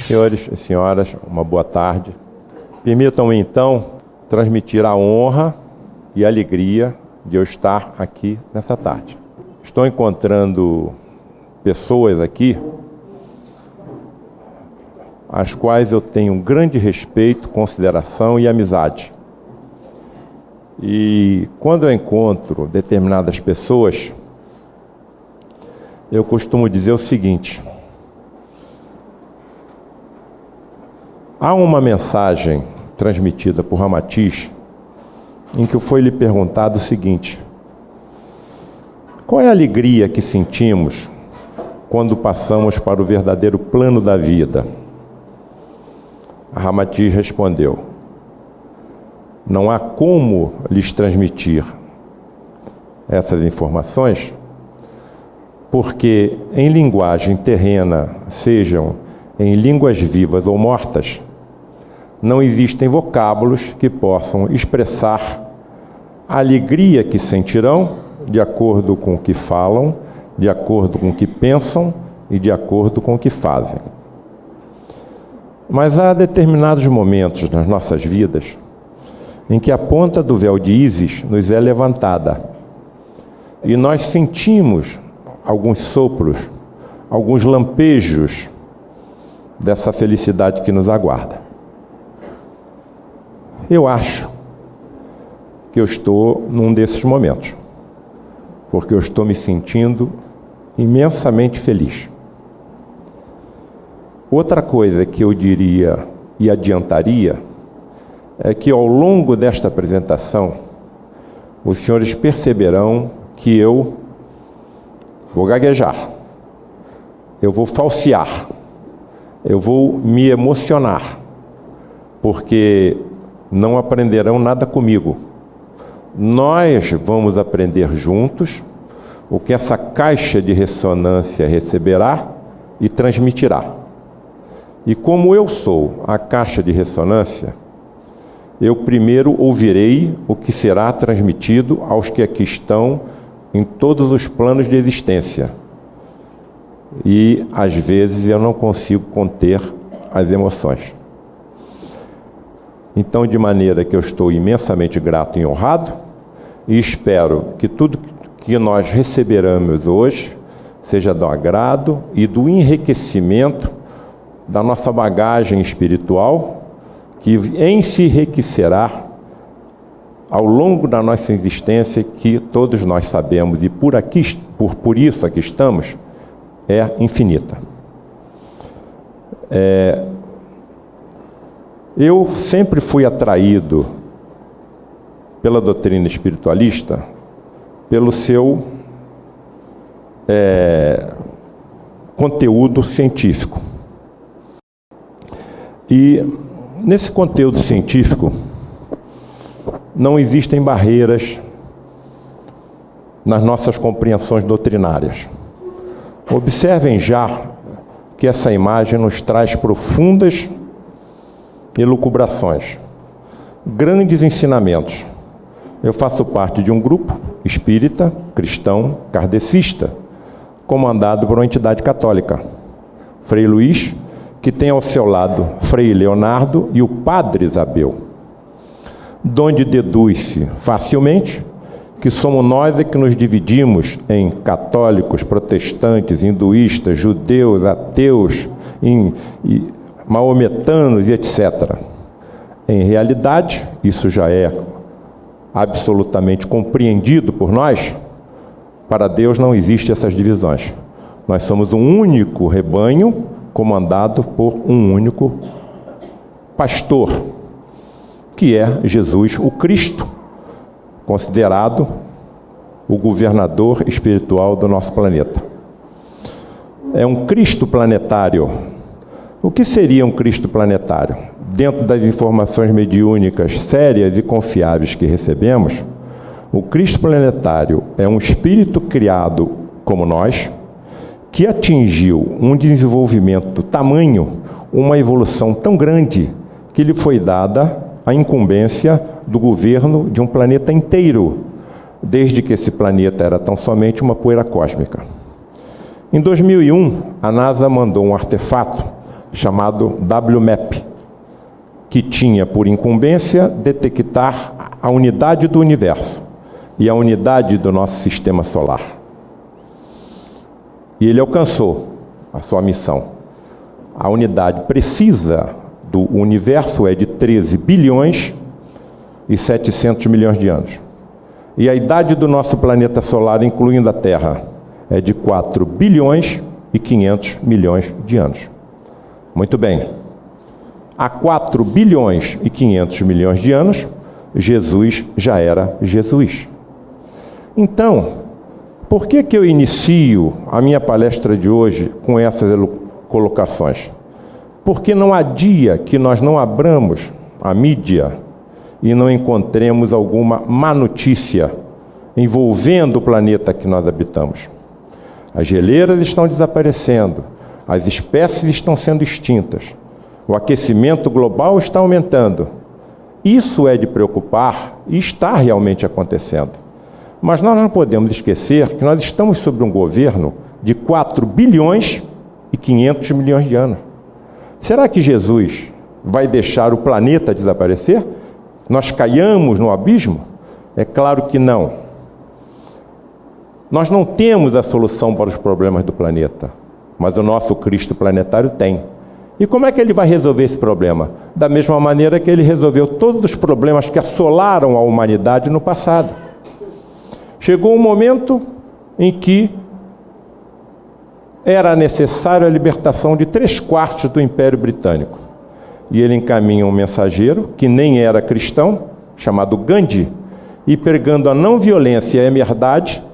Senhores e senhoras, uma boa tarde. Permitam-me, então, transmitir a honra e a alegria de eu estar aqui nessa tarde. Estou encontrando pessoas aqui às quais eu tenho um grande respeito, consideração e amizade. E quando eu encontro determinadas pessoas, eu costumo dizer o seguinte: há uma mensagem transmitida por Ramatiz em que foi lhe perguntado o seguinte: qual é a alegria que sentimos quando passamos para o verdadeiro plano da vida? A Ramatiz respondeu: não há como lhes transmitir essas informações, porque em linguagem terrena, sejam em línguas vivas ou mortas, não existem vocábulos que possam expressar a alegria que sentirão de acordo com o que falam, de acordo com o que pensam e de acordo com o que fazem. Mas há determinados momentos nas nossas vidas em que a ponta do véu de Ísis nos é levantada e nós sentimos alguns sopros, alguns lampejos dessa felicidade que nos aguarda. Eu acho que eu estou num desses momentos, porque eu estou me sentindo imensamente feliz. Outra coisa que eu diria e adiantaria é que ao longo desta apresentação, os senhores perceberão que eu vou gaguejar, eu vou falsear, eu vou me emocionar, porque não aprenderão nada comigo. Nós vamos aprender juntos o que essa caixa de ressonância receberá e transmitirá. E como eu sou a caixa de ressonância, eu primeiro ouvirei o que será transmitido aos que aqui estão em todos os planos de existência. E, às vezes, eu não consigo conter as emoções. Então, de maneira que eu estou imensamente grato e honrado, e espero que tudo que nós receberemos hoje seja do agrado e do enriquecimento da nossa bagagem espiritual, que em se enriquecerá ao longo da nossa existência, que todos nós sabemos, e por isso aqui estamos, é infinita. Eu sempre fui atraído pela doutrina espiritualista pelo seu conteúdo científico. E nesse conteúdo científico não existem barreiras nas nossas compreensões doutrinárias. Observem já que essa imagem nos traz profundas elucubrações, grandes ensinamentos. Eu faço parte de um grupo espírita, cristão, kardecista, comandado por uma entidade católica, Frei Luís, que tem ao seu lado Frei Leonardo e o Padre Isabel, donde deduz-se facilmente que somos nós que nos dividimos em católicos, protestantes, hinduístas, judeus, ateus, maometanos e etc. Em realidade, isso já é absolutamente compreendido por nós. Para Deus não existem essas divisões. Nós somos um único rebanho comandado por um único pastor, que é Jesus, o Cristo, considerado o governador espiritual do nosso planeta. É um Cristo planetário. O que seria um Cristo planetário? Dentro das informações mediúnicas sérias e confiáveis que recebemos, o Cristo planetário é um espírito criado como nós, que atingiu um desenvolvimento tamanho, uma evolução tão grande, que lhe foi dada a incumbência do governo de um planeta inteiro, desde que esse planeta era tão somente uma poeira cósmica. Em 2001, a NASA mandou um artefato chamado WMAP, que tinha por incumbência detectar a unidade do universo e a unidade do nosso sistema solar. E ele alcançou a sua missão. A unidade precisa do universo é de 13 bilhões e 700 milhões de anos. E a idade do nosso planeta solar, incluindo a Terra, é de 4 bilhões e 500 milhões de anos. Muito bem. Há 4 bilhões e 500 milhões de anos, Jesus já era Jesus. Então, por que eu inicio a minha palestra de hoje com essas colocações? Porque não há dia que nós não abramos a mídia e não encontremos alguma má notícia envolvendo o planeta que nós habitamos. As geleiras estão desaparecendo, as espécies estão sendo extintas, o aquecimento global está aumentando. Isso é de preocupar e está realmente acontecendo. Mas nós não podemos esquecer que nós estamos sob um governo de 4 bilhões e 500 milhões de anos. Será que Jesus vai deixar o planeta desaparecer? Nós caiamos no abismo? É claro que não. Nós não temos a solução para os problemas do planeta, mas o nosso Cristo planetário tem. E como é que ele vai resolver esse problema? Da mesma maneira que ele resolveu todos os problemas que assolaram a humanidade no passado. Chegou um momento em que era necessário a libertação de 3/4 do Império Britânico. E ele encaminha um mensageiro, que nem era cristão, chamado Gandhi, e pregando a não violência e a verdade,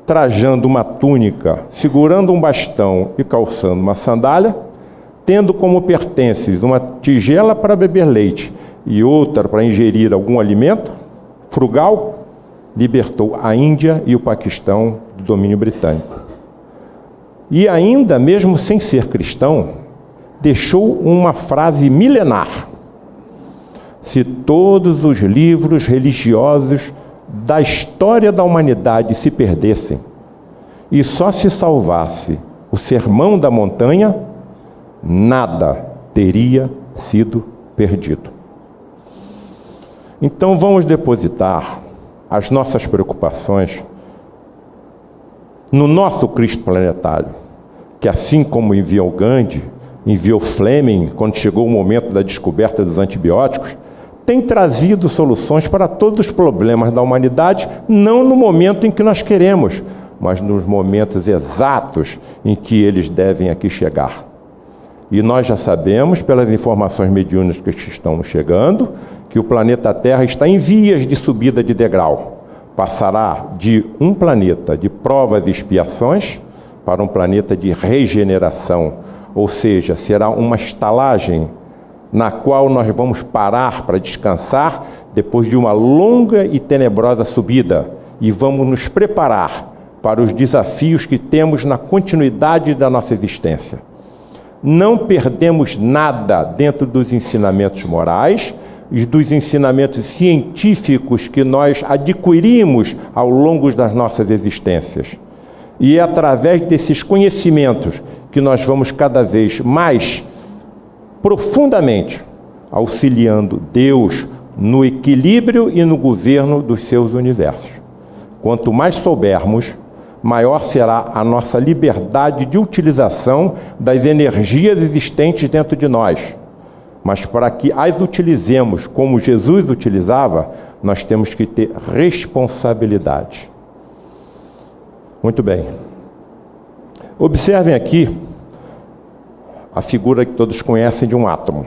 trajando uma túnica, segurando um bastão e calçando uma sandália, tendo como pertences uma tigela para beber leite e outra para ingerir algum alimento frugal, libertou a Índia e o Paquistão do domínio britânico. E ainda, mesmo sem ser cristão, deixou uma frase milenar: se todos os livros religiosos da história da humanidade se perdessem e só se salvasse o Sermão da Montanha, nada teria sido perdido. Então vamos depositar as nossas preocupações no nosso Cristo planetário, que assim como enviou Gandhi, enviou Fleming, quando chegou o momento da descoberta dos antibióticos, tem trazido soluções para todos os problemas da humanidade, não no momento em que nós queremos, mas nos momentos exatos em que eles devem aqui chegar. E nós já sabemos, pelas informações mediúnicas que estão chegando, que o planeta Terra está em vias de subida de degrau. Passará de um planeta de provas e expiações para um planeta de regeneração, ou seja, será uma estalagem na qual nós vamos parar para descansar depois de uma longa e tenebrosa subida e vamos nos preparar para os desafios que temos na continuidade da nossa existência. Não perdemos nada dentro dos ensinamentos morais e dos ensinamentos científicos que nós adquirimos ao longo das nossas existências. E é através desses conhecimentos que nós vamos cada vez mais profundamente auxiliando Deus no equilíbrio e no governo dos seus universos. Quanto mais soubermos, maior será a nossa liberdade de utilização das energias existentes dentro de nós. Mas para que as utilizemos como Jesus utilizava, nós temos que ter responsabilidade. Muito bem. Observem aqui a figura que todos conhecem de um átomo.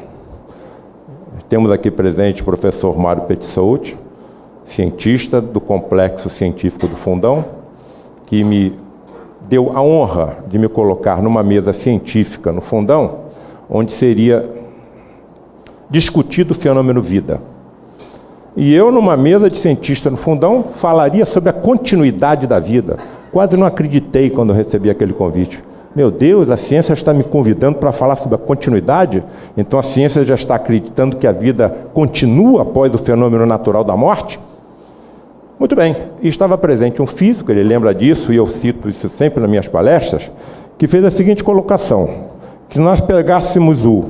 Temos aqui presente o professor Mário Petzold, cientista do Complexo Científico do Fundão, que me deu a honra de me colocar numa mesa científica no Fundão, onde seria discutido o fenômeno vida. E eu, numa mesa de cientista no Fundão, falaria sobre a continuidade da vida. Quase não acreditei quando eu recebi aquele convite. Meu Deus, a ciência está me convidando para falar sobre a continuidade? Então a ciência já está acreditando que a vida continua após o fenômeno natural da morte? Muito bem, e estava presente um físico, ele lembra disso, e eu cito isso sempre nas minhas palestras, que fez a seguinte colocação, que nós pegássemos o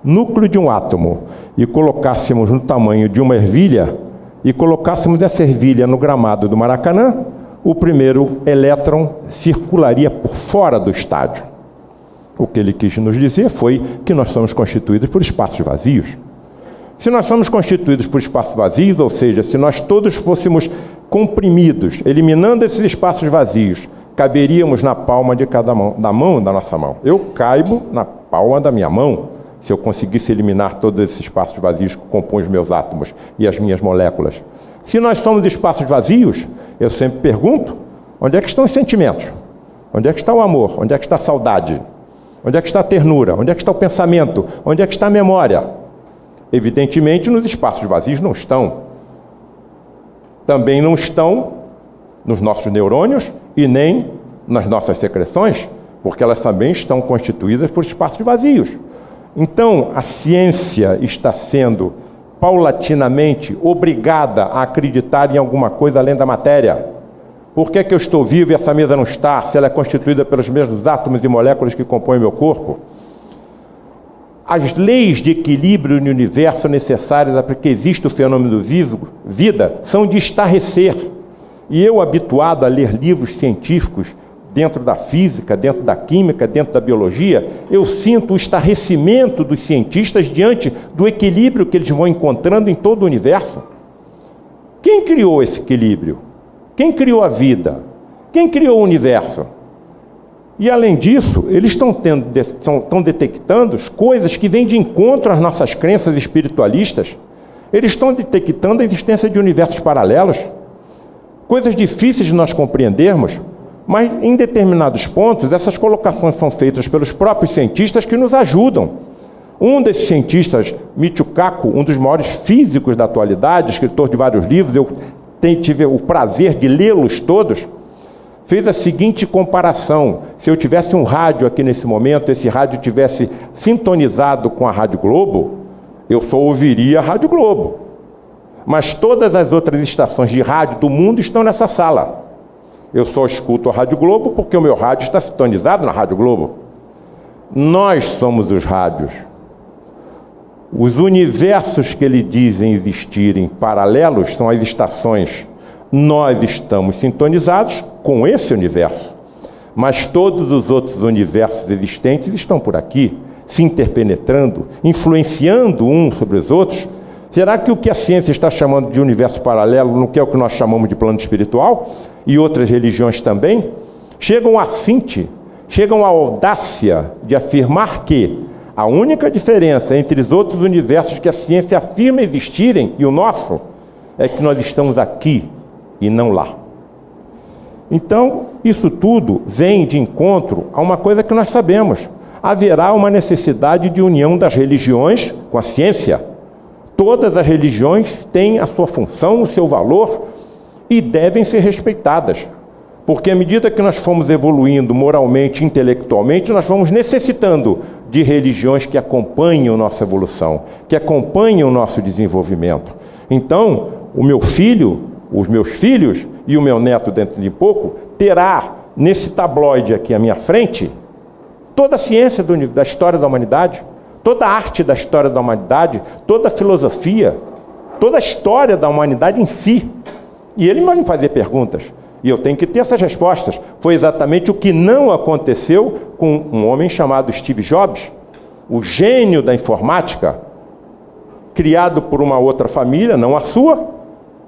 núcleo de um átomo e colocássemos no tamanho de uma ervilha e colocássemos essa ervilha no gramado do Maracanã, o primeiro elétron circularia por fora do estádio. O que ele quis nos dizer foi que nós somos constituídos por espaços vazios. Se nós somos constituídos por espaços vazios, ou seja, se nós todos fôssemos comprimidos, eliminando esses espaços vazios, caberíamos na palma de cada mão, da nossa mão. Eu caibo na palma da minha mão, se eu conseguisse eliminar todos esses espaços vazios que compõem os meus átomos e as minhas moléculas. Se nós somos espaços vazios, eu sempre pergunto, onde é que estão os sentimentos? Onde é que está o amor? Onde é que está a saudade? Onde é que está a ternura? Onde é que está o pensamento? Onde é que está a memória? Evidentemente, nos espaços vazios não estão. Também não estão nos nossos neurônios e nem nas nossas secreções, porque elas também estão constituídas por espaços vazios. Então, a ciência está sendo paulatinamente obrigada a acreditar em alguma coisa além da matéria. Por que eu estou vivo e essa mesa não está, se ela é constituída pelos mesmos átomos e moléculas que compõem meu corpo? As leis de equilíbrio no universo necessárias para que exista o fenômeno vida são de estarrecer. E eu, habituado a ler livros científicos dentro da física, dentro da química, dentro da biologia, eu sinto o estarrecimento dos cientistas diante do equilíbrio que eles vão encontrando em todo o universo. Quem criou esse equilíbrio? Quem criou a vida? Quem criou o universo? E, além disso, eles estão detectando coisas que vêm de encontro às nossas crenças espiritualistas. Eles estão detectando a existência de universos paralelos, coisas difíceis de nós compreendermos, mas, em determinados pontos, essas colocações são feitas pelos próprios cientistas que nos ajudam. Um desses cientistas, Michio Kaku, um dos maiores físicos da atualidade, escritor de vários livros, eu tive o prazer de lê-los todos, fez a seguinte comparação: se eu tivesse um rádio aqui nesse momento, esse rádio tivesse sintonizado com a Rádio Globo, eu só ouviria a Rádio Globo. Mas todas as outras estações de rádio do mundo estão nessa sala. Eu só escuto a Rádio Globo porque o meu rádio está sintonizado na Rádio Globo. Nós somos os rádios. Os universos que eles dizem existirem paralelos são as estações. Nós estamos sintonizados com esse universo. Mas todos os outros universos existentes estão por aqui, se interpenetrando, influenciando uns sobre os outros. Será que o que a ciência está chamando de universo paralelo não é o que nós chamamos de plano espiritual? E outras religiões também? Chegam à audácia de afirmar que a única diferença entre os outros universos que a ciência afirma existirem e o nosso é que nós estamos aqui e não lá. Então, isso tudo vem de encontro a uma coisa que nós sabemos. Haverá uma necessidade de união das religiões com a ciência. Todas as religiões têm a sua função, o seu valor e devem ser respeitadas. Porque à medida que nós fomos evoluindo moralmente, intelectualmente, nós vamos necessitando de religiões que acompanhem a nossa evolução, que acompanhem o nosso desenvolvimento. Então, o meu filho, os meus filhos e o meu neto dentro de pouco, terá nesse tabloide aqui à minha frente toda a ciência da história da humanidade, toda a arte da história da humanidade, toda a filosofia, toda a história da humanidade em si. E ele vai me fazer perguntas. E eu tenho que ter essas respostas. Foi exatamente o que não aconteceu com um homem chamado Steve Jobs, o gênio da informática, criado por uma outra família, não a sua,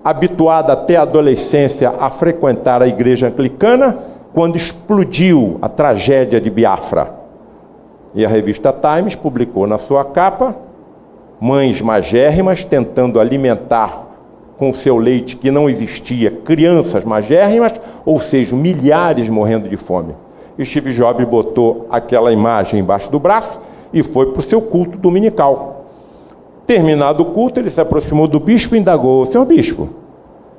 habituado até a adolescência a frequentar a igreja anglicana, quando explodiu a tragédia de Biafra. E a revista Times publicou na sua capa mães magérrimas tentando alimentar com o seu leite que não existia crianças magérrimas, ou seja, milhares morrendo de fome. E Steve Jobs botou aquela imagem embaixo do braço e foi para o seu culto dominical. Terminado o culto, ele se aproximou do bispo e indagou: senhor bispo,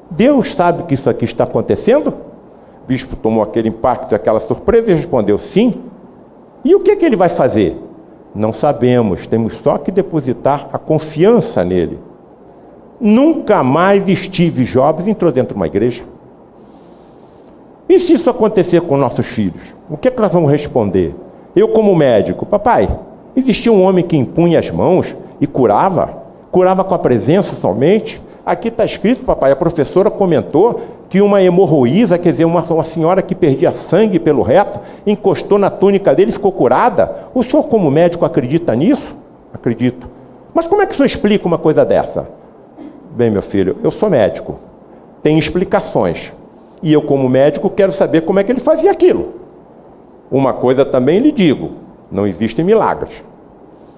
Deus sabe que isso aqui está acontecendo? O bispo tomou aquele impacto, aquela surpresa e respondeu: sim. E o que ele vai fazer? Não sabemos, temos só que depositar a confiança nele. Nunca mais Steve Jobs entrou dentro de uma igreja. E se isso acontecer com nossos filhos? O que nós vamos responder? Eu como médico, papai, existia um homem que impunha as mãos e curava com a presença somente. Aqui está escrito, papai, a professora comentou que uma hemorroísa, quer dizer, uma senhora que perdia sangue pelo reto, encostou na túnica dele e ficou curada. O senhor como médico acredita nisso? Acredito. Mas como é que o senhor explica uma coisa dessa? Bem, meu filho, eu sou médico, tem explicações. E eu, como médico, quero saber como é que ele fazia aquilo. Uma coisa também lhe digo, não existem milagres.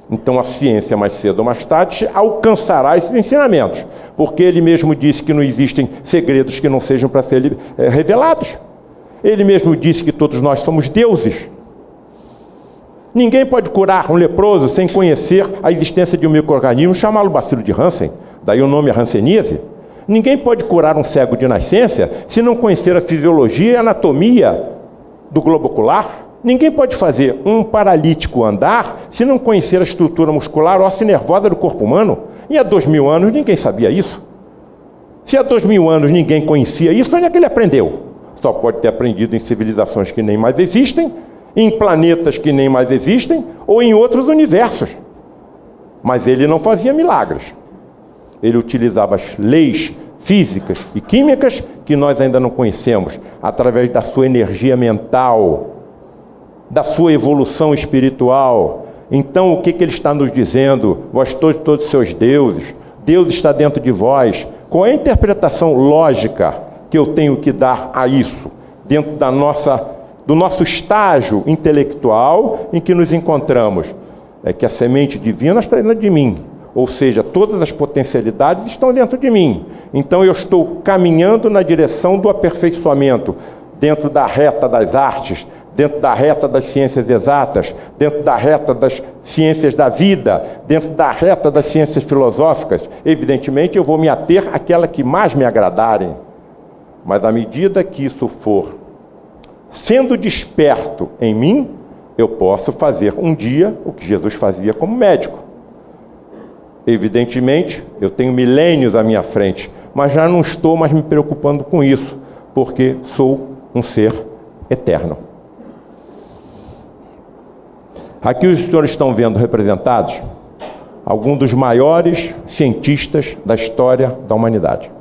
Então a ciência, mais cedo ou mais tarde, alcançará esses ensinamentos. Porque ele mesmo disse que não existem segredos que não sejam para ser revelados. Ele mesmo disse que todos nós somos deuses. Ninguém pode curar um leproso sem conhecer a existência de um micro-organismo, chamá-lo bacilo de Hansen, daí o nome é hanseníase. Ninguém pode curar um cego de nascença se não conhecer a fisiologia e a anatomia do globo ocular. Ninguém pode fazer um paralítico andar se não conhecer a estrutura muscular óssea e nervosa do corpo humano. E há 2000 anos ninguém sabia isso. Se há 2000 anos ninguém conhecia isso, onde é que ele aprendeu? Só pode ter aprendido em civilizações que nem mais existem, em planetas que nem mais existem, ou em outros universos. Mas ele não fazia milagres. Ele utilizava as leis físicas e químicas que nós ainda não conhecemos, através da sua energia mental, da sua evolução espiritual. Então, o que ele está nos dizendo? Vós todos seus deuses, Deus está dentro de vós. Qual é a interpretação lógica que eu tenho que dar a isso, dentro do nosso estágio intelectual em que nos encontramos? É que a semente divina está dentro de mim, ou seja, todas as potencialidades estão dentro de mim. Então eu estou caminhando na direção do aperfeiçoamento, dentro da reta das artes, dentro da reta das ciências exatas, dentro da reta das ciências da vida, dentro da reta das ciências filosóficas. Evidentemente eu vou me ater àquela que mais me agradarem, mas à medida que isso for sendo desperto em mim, eu posso fazer um dia o que Jesus fazia como médico. Evidentemente, eu tenho milênios à minha frente, mas já não estou mais me preocupando com isso, porque sou um ser eterno. Aqui os senhores estão vendo representados alguns dos maiores cientistas da história da humanidade.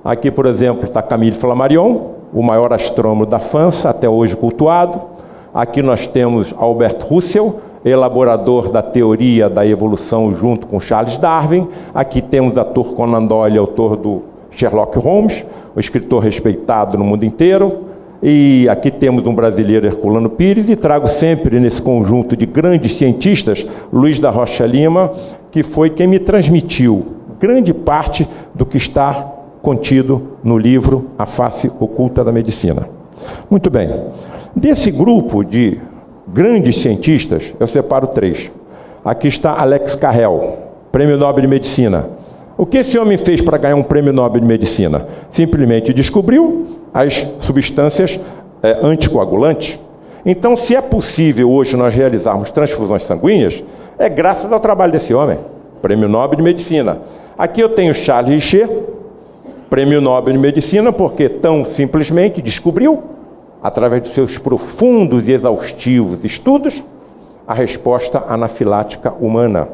Aqui, por exemplo, está Camille Flammarion, o maior astrônomo da França, até hoje cultuado. Aqui nós temos Albert Russell, elaborador da teoria da evolução junto com Charles Darwin. Aqui temos Arthur Conan Doyle, autor do Sherlock Holmes, um escritor respeitado no mundo inteiro. E aqui temos um brasileiro, Herculano Pires, e trago sempre nesse conjunto de grandes cientistas, Luiz da Rocha Lima, que foi quem me transmitiu grande parte do que está contido no livro A Face Oculta da Medicina. Muito bem. Desse grupo de grandes cientistas, eu separo 3. Aqui está Alex Carrel, Prêmio Nobel de Medicina. O que esse homem fez para ganhar um Prêmio Nobel de Medicina? Simplesmente descobriu as substâncias anticoagulantes. Então, se é possível hoje nós realizarmos transfusões sanguíneas, é graças ao trabalho desse homem, Prêmio Nobel de Medicina. Aqui eu tenho Charles Richer, Prêmio Nobel de Medicina, porque tão simplesmente descobriu, através de seus profundos e exaustivos estudos, a resposta anafilática humana.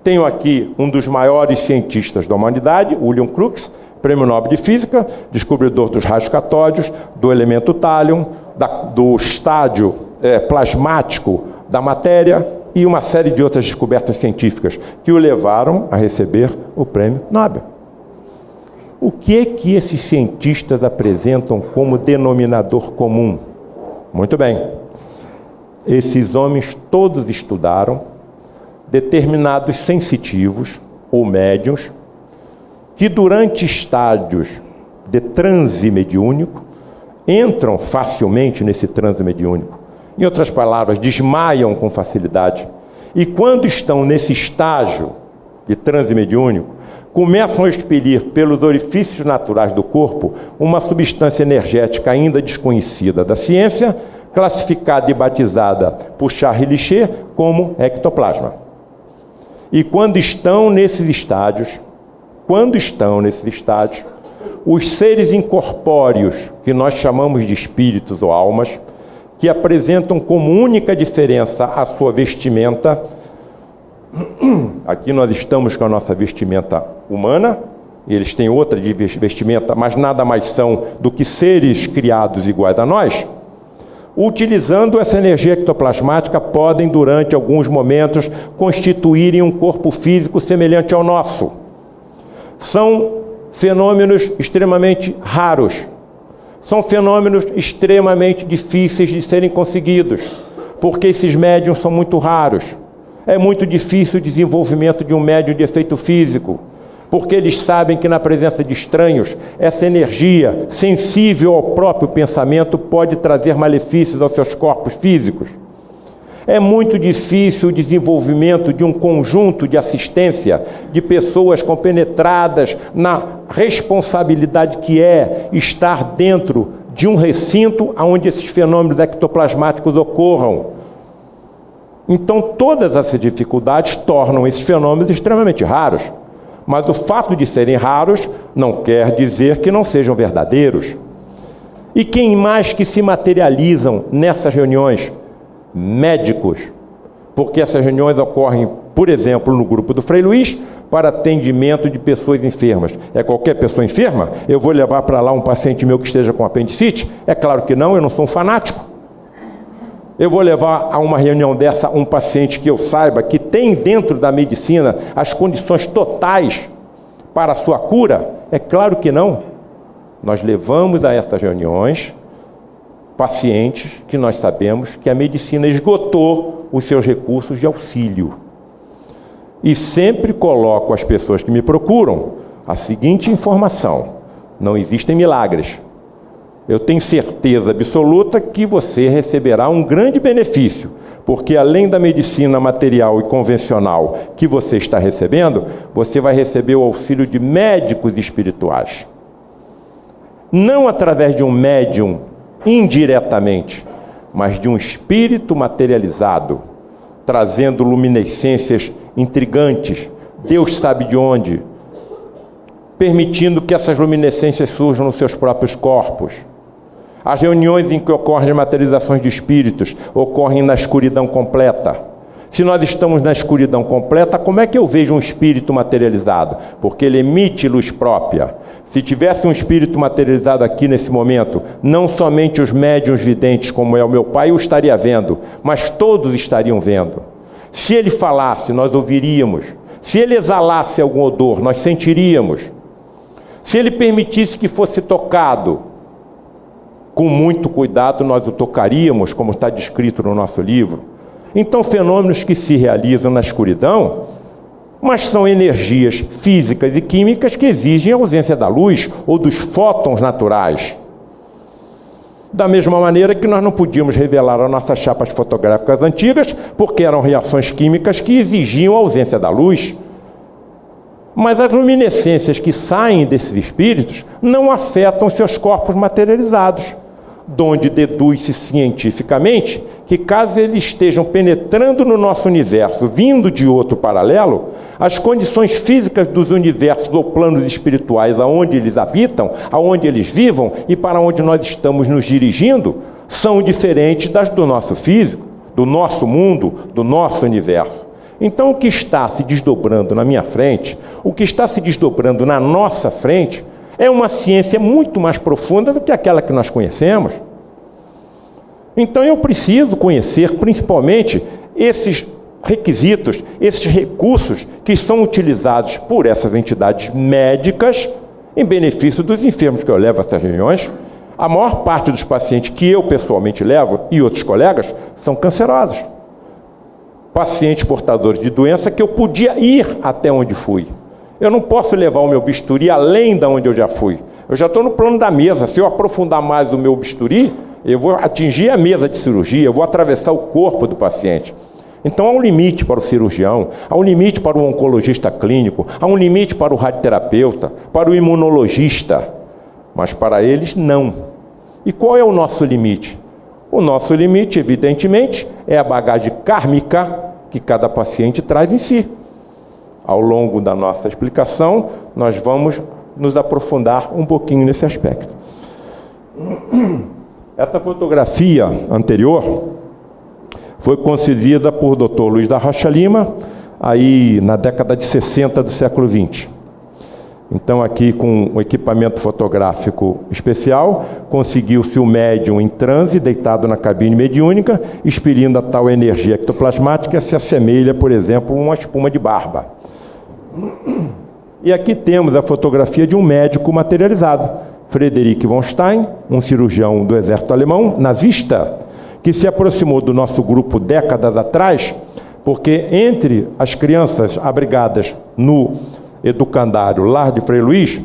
Tenho aqui um dos maiores cientistas da humanidade, William Crookes, Prêmio Nobel de Física, descobridor dos raios catódicos, do elemento tálio, do estádio plasmático da matéria e uma série de outras descobertas científicas que o levaram a receber o Prêmio Nobel. O que é que esses cientistas apresentam como denominador comum? Muito bem. Esses homens todos estudaram determinados sensitivos ou médiuns que durante estádios de transe mediúnico entram facilmente nesse transe mediúnico. Em outras palavras, desmaiam com facilidade. E quando estão nesse estágio de transe mediúnico, começam a expelir pelos orifícios naturais do corpo uma substância energética ainda desconhecida da ciência, classificada e batizada por Charles Richer como ectoplasma. E quando estão nesses estádios, os seres incorpóreos, que nós chamamos de espíritos ou almas, que apresentam como única diferença a sua vestimenta. Aqui nós estamos com a nossa vestimenta humana, eles têm outra de vestimenta, mas nada mais são do que seres criados iguais a nós. Utilizando essa energia ectoplasmática, podem, durante alguns momentos, constituírem um corpo físico semelhante ao nosso. São fenômenos extremamente raros. São fenômenos extremamente difíceis de serem conseguidos, porque esses médiums são muito raros. É muito difícil o desenvolvimento de um médium de efeito físico, porque eles sabem que na presença de estranhos, essa energia sensível ao próprio pensamento pode trazer malefícios aos seus corpos físicos. É muito difícil o desenvolvimento de um conjunto de assistência de pessoas compenetradas na responsabilidade que é estar dentro de um recinto onde esses fenômenos ectoplasmáticos ocorram. Então, todas essas dificuldades tornam esses fenômenos extremamente raros. Mas o fato de serem raros não quer dizer que não sejam verdadeiros. E quem mais que se materializam nessas reuniões? Médicos. Porque essas reuniões ocorrem, por exemplo, no grupo do Frei Luiz, para atendimento de pessoas enfermas. É qualquer pessoa enferma? Eu vou levar para lá um paciente meu que esteja com apendicite? É claro que não, eu não sou um fanático. Eu vou levar a uma reunião dessa um paciente que eu saiba que tem dentro da medicina as condições totais para a sua cura? É claro que não. Nós levamos a essas reuniões pacientes que nós sabemos que a medicina esgotou os seus recursos de auxílio. E sempre coloco às pessoas que me procuram a seguinte informação: não existem milagres. Eu tenho certeza absoluta que você receberá um grande benefício, porque além da medicina material e convencional que você está recebendo, você vai receber o auxílio de médicos espirituais. Não através de um médium indiretamente, mas de um espírito materializado, trazendo luminescências intrigantes, Deus sabe de onde, permitindo que essas luminescências surjam nos seus próprios corpos. As reuniões em que ocorrem as materializações de espíritos ocorrem na escuridão completa. Se nós estamos na escuridão completa, como é que eu vejo um espírito materializado? Porque ele emite luz própria. Se tivesse um espírito materializado aqui nesse momento, não somente os médiuns videntes, como é o meu pai, o estaria vendo, mas todos estariam vendo. Se ele falasse, nós ouviríamos. Se ele exalasse algum odor, nós sentiríamos. Se ele permitisse que fosse tocado, com muito cuidado nós o tocaríamos, como está descrito no nosso livro. Então, fenômenos que se realizam na escuridão, mas são energias físicas e químicas que exigem a ausência da luz ou dos fótons naturais. Da mesma maneira que nós não podíamos revelar as nossas chapas fotográficas antigas, porque eram reações químicas que exigiam a ausência da luz. Mas as luminescências que saem desses espíritos não afetam seus corpos materializados, donde deduz-se cientificamente que caso eles estejam penetrando no nosso universo, vindo de outro paralelo, as condições físicas dos universos ou planos espirituais aonde eles habitam, aonde eles vivam e para onde nós estamos nos dirigindo, são diferentes das do nosso físico, do nosso mundo, do nosso universo. Então, o que está se desdobrando na minha frente, o que está se desdobrando na nossa frente, é uma ciência muito mais profunda do que aquela que nós conhecemos. Então, eu preciso conhecer, principalmente, esses requisitos, esses recursos que são utilizados por essas entidades médicas em benefício dos enfermos que eu levo a essas reuniões. A maior parte dos pacientes que eu pessoalmente levo, e outros colegas, são cancerosos. Pacientes portadores de doença que eu podia ir até onde fui. Eu não posso levar o meu bisturi além de onde eu já fui. Eu já estou no plano da mesa. Se eu aprofundar mais o meu bisturi, eu vou atingir a mesa de cirurgia, eu vou atravessar o corpo do paciente. Então há um limite para o cirurgião, há um limite para o oncologista clínico, há um limite para o radioterapeuta, para o imunologista, mas para eles não. E qual é o nosso limite? O nosso limite, evidentemente, é a bagagem kármica que cada paciente traz em si. Ao longo da nossa explicação, nós vamos nos aprofundar um pouquinho nesse aspecto. Essa fotografia anterior foi concebida por Dr. Luiz da Rocha Lima, aí na década de 60 do século XX. Então, aqui com um equipamento fotográfico especial, conseguiu-se o médium em transe, deitado na cabine mediúnica, expelindo a tal energia ectoplasmática que se assemelha, por exemplo, a uma espuma de barba. E aqui temos a fotografia de um médico materializado, Frederic von Stein, um cirurgião do exército alemão, nazista, que se aproximou do nosso grupo décadas atrás, porque entre as crianças abrigadas no educandário Lar de Frei Luís,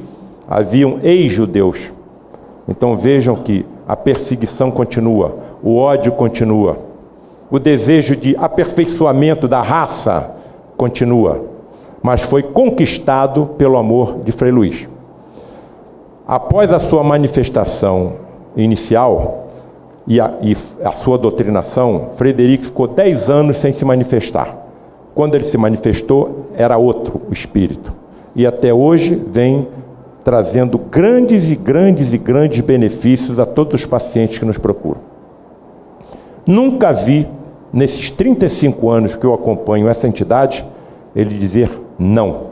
haviam ex-judeus. Então vejam que a perseguição continua, o ódio continua, o desejo de aperfeiçoamento da raça continua, mas foi conquistado pelo amor de Frei Luís. Após a sua manifestação inicial e a sua doutrinação, Frederico ficou 10 anos sem se manifestar. Quando ele se manifestou, era outro o espírito. E até hoje vem trazendo grandes benefícios a todos os pacientes que nos procuram. Nunca vi, nesses 35 anos que eu acompanho essa entidade, ele dizer não.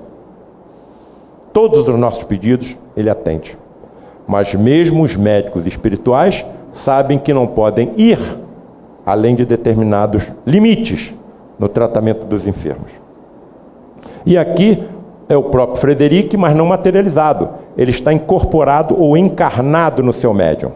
Todos os nossos pedidos ele atende. Mas mesmo os médicos espirituais sabem que não podem ir além de determinados limites no tratamento dos enfermos. E aqui é o próprio Frederic, mas não materializado. Ele está incorporado ou encarnado no seu médium.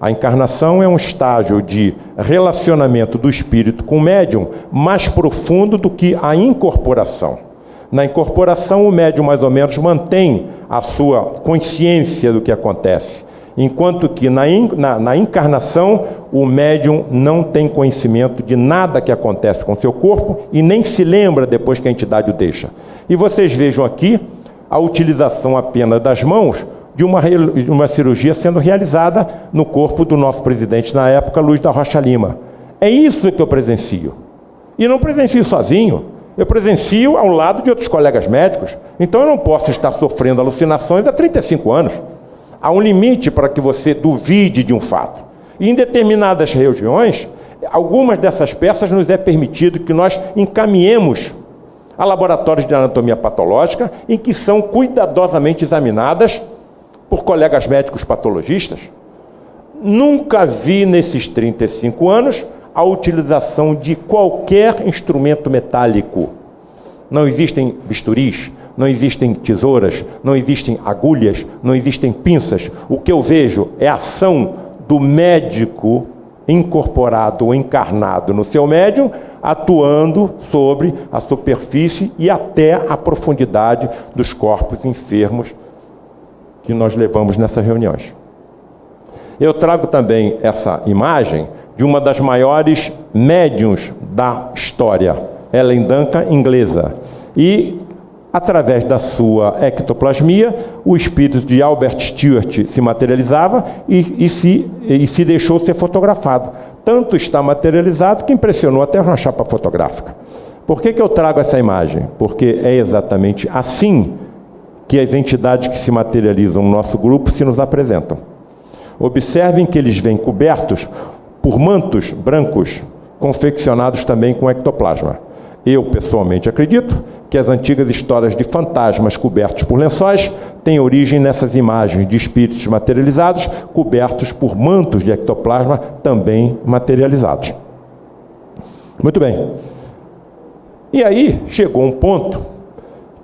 A encarnação é um estágio de relacionamento do espírito com o médium mais profundo do que a incorporação. Na incorporação, o médium mais ou menos mantém a sua consciência do que acontece, enquanto que na encarnação, o médium não tem conhecimento de nada que acontece com o seu corpo e nem se lembra depois que a entidade o deixa. E vocês vejam aqui a utilização apenas das mãos de uma cirurgia sendo realizada no corpo do nosso presidente na época, Luiz da Rocha Lima. É isso que eu presencio. E não presencio sozinho. Eu presencio ao lado de outros colegas médicos. Então eu não posso estar sofrendo alucinações há 35 anos. Há um limite para que você duvide de um fato. E em determinadas regiões, algumas dessas peças nos é permitido que nós encaminhemos a laboratórios de anatomia patológica em que são cuidadosamente examinadas por colegas médicos patologistas. Nunca vi nesses 35 anos a utilização de qualquer instrumento metálico. Não existem bisturis, não existem tesouras, não existem agulhas, não existem pinças. O que eu vejo é a ação do médico incorporado ou encarnado no seu médium, atuando sobre a superfície e até a profundidade dos corpos enfermos que nós levamos nessas reuniões. Eu trago também essa imagem de uma das maiores médiuns da história, Ellen Duncan, inglesa. E, através da sua ectoplasmia, o espírito de Albert Stewart se materializava e se deixou ser fotografado. Tanto está materializado que impressionou até uma chapa fotográfica. Por que eu trago essa imagem? Porque é exatamente assim que as entidades que se materializam no nosso grupo se nos apresentam. Observem que eles vêm cobertos por mantos brancos, confeccionados também com ectoplasma. Eu, pessoalmente, acredito que as antigas histórias de fantasmas cobertos por lençóis têm origem nessas imagens de espíritos materializados, cobertos por mantos de ectoplasma também materializados. Muito bem. E aí chegou um ponto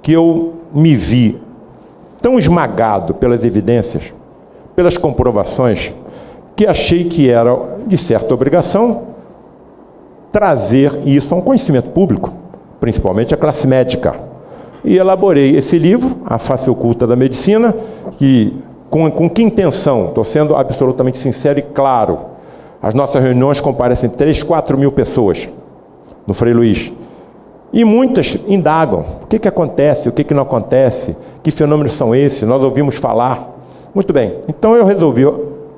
que eu me vi tão esmagado pelas evidências, pelas comprovações, que achei que era, de certa obrigação, trazer isso a um conhecimento público, principalmente a classe médica. E elaborei esse livro, A Face Oculta da Medicina, que, com que intenção? Estou sendo absolutamente sincero e claro. As nossas reuniões comparecem 3, 4 mil pessoas no Frei Luís. E muitas indagam. O que acontece? O que não acontece? Que fenômenos são esses? Nós ouvimos falar. Muito bem. Então eu resolvi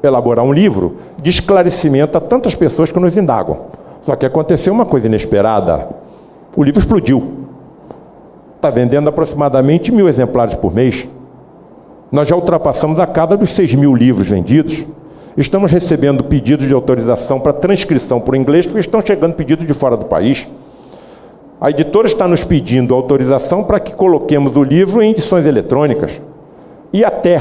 elaborar um livro de esclarecimento a tantas pessoas que nos indagam. Só que aconteceu uma coisa inesperada. O livro explodiu. Está vendendo aproximadamente 1.000 exemplares por mês. Nós já ultrapassamos a cada dos 6.000 livros vendidos. Estamos recebendo pedidos de autorização para transcrição por inglês, porque estão chegando pedidos de fora do país. A editora está nos pedindo autorização para que coloquemos o livro em edições eletrônicas. E até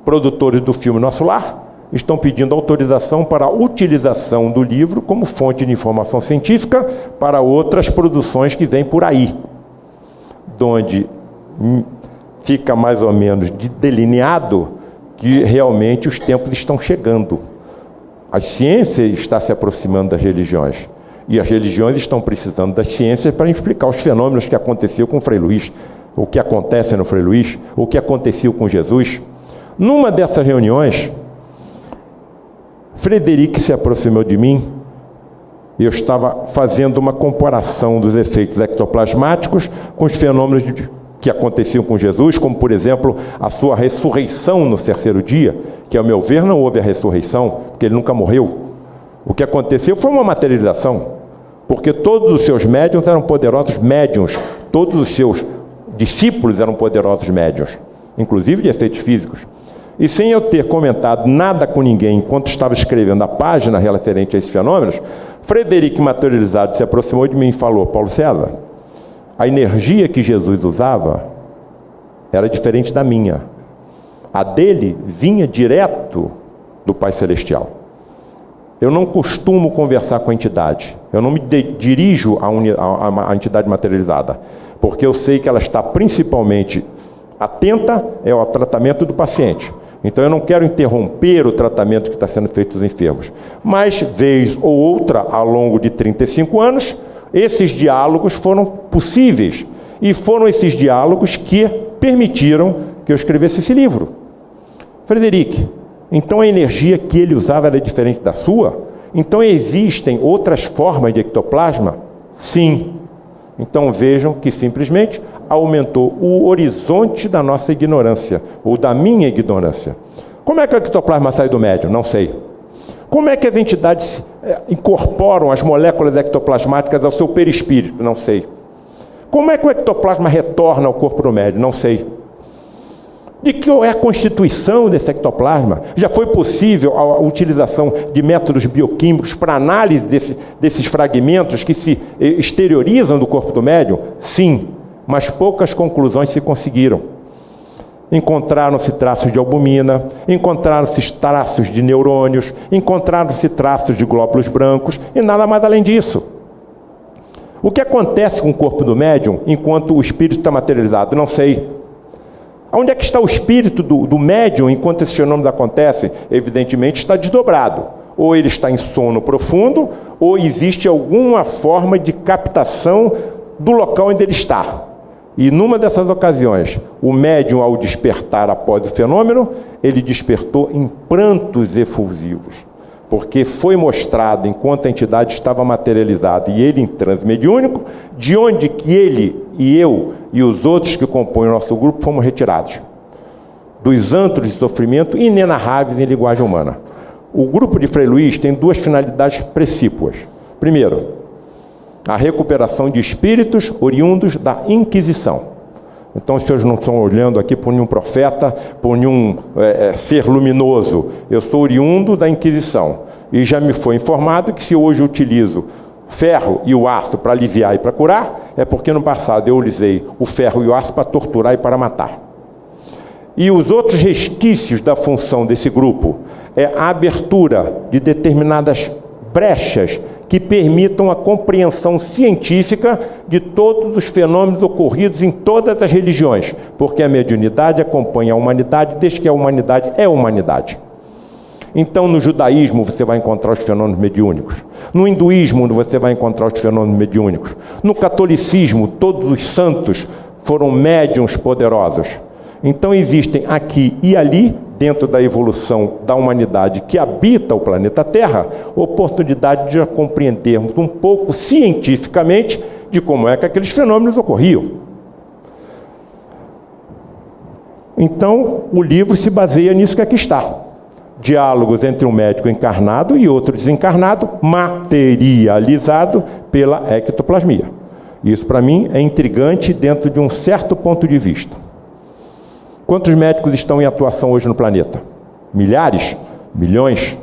produtores do filme Nosso Lar estão pedindo autorização para a utilização do livro como fonte de informação científica para outras produções que vêm por aí, onde fica mais ou menos delineado que realmente os tempos estão chegando. A ciência está se aproximando das religiões, e as religiões estão precisando das ciências para explicar os fenômenos que aconteceu com Frei Luís, o que acontece no Frei Luís, o que aconteceu com Jesus. Numa dessas reuniões, Frederic se aproximou de mim. Eu estava fazendo uma comparação dos efeitos ectoplasmáticos com os fenômenos que aconteciam com Jesus, como, por exemplo, a sua ressurreição no terceiro dia, que, ao meu ver, não houve a ressurreição, porque ele nunca morreu. O que aconteceu foi uma materialização, porque todos os seus médiuns eram poderosos médiuns, todos os seus discípulos eram poderosos médiuns, inclusive de efeitos físicos. E sem eu ter comentado nada com ninguém enquanto estava escrevendo a página referente a esses fenômenos, Frederic, materializado, se aproximou de mim e falou: Paulo César, a energia que Jesus usava era diferente da minha. A dele vinha direto do Pai Celestial. Eu não costumo conversar com a entidade. Eu não me dirijo à entidade materializada, porque eu sei que ela está principalmente atenta ao tratamento do paciente. Então eu não quero interromper o tratamento que está sendo feito aos enfermos. Mas, vez ou outra, ao longo de 35 anos, esses diálogos foram possíveis. E foram esses diálogos que permitiram que eu escrevesse esse livro. Frederic, então a energia que ele usava era diferente da sua? Então existem outras formas de ectoplasma? Sim. Então vejam que simplesmente aumentou o horizonte da nossa ignorância, ou da minha ignorância. Como é que o ectoplasma sai do médium? Não sei. Como é que as entidades incorporam as moléculas ectoplasmáticas ao seu perispírito? Não sei. Como é que o ectoplasma retorna ao corpo do médium? Não sei. De que é a constituição desse ectoplasma? Já foi possível a utilização de métodos bioquímicos para análise desses fragmentos que se exteriorizam do corpo do médium? Sim, mas poucas conclusões se conseguiram. Encontraram-se traços de albumina, encontraram-se traços de neurônios, encontraram-se traços de glóbulos brancos e nada mais além disso. O que acontece com o corpo do médium enquanto o espírito está materializado? Não sei. Onde é que está o espírito do médium enquanto esses fenômenos acontecem? Evidentemente está desdobrado. Ou ele está em sono profundo, ou existe alguma forma de captação do local onde ele está. E numa dessas ocasiões, o médium, ao despertar após o fenômeno, ele despertou em prantos efusivos, porque foi mostrado, enquanto a entidade estava materializada e ele em transe mediúnico, de onde que ele e eu e os outros que compõem o nosso grupo fomos retirados. Dos antros de sofrimento inenarráveis em linguagem humana. O grupo de Frei Luís tem duas finalidades precípuas. Primeiro, a recuperação de espíritos oriundos da Inquisição. Então, os senhores não estão olhando aqui por nenhum profeta, por nenhum ser luminoso. Eu sou oriundo da Inquisição. E já me foi informado que se hoje eu utilizo ferro e o aço para aliviar e para curar, é porque no passado eu usei o ferro e o aço para torturar e para matar. E os outros resquícios da função desse grupo é a abertura de determinadas brechas que permitam a compreensão científica de todos os fenômenos ocorridos em todas as religiões, porque a mediunidade acompanha a humanidade desde que a humanidade é humanidade. Então, no judaísmo você vai encontrar os fenômenos mediúnicos. No hinduísmo você vai encontrar os fenômenos mediúnicos. No catolicismo, todos os santos foram médiuns poderosos. Então, existem aqui e ali, dentro da evolução da humanidade que habita o planeta Terra, oportunidade de compreendermos um pouco cientificamente de como é que aqueles fenômenos ocorriam. Então, o livro se baseia nisso que aqui está. Diálogos entre um médico encarnado e outro desencarnado, materializado pela ectoplasmia. Isso, para mim, é intrigante dentro de um certo ponto de vista. Quantos médicos estão em atuação hoje no planeta? Milhares? Milhões?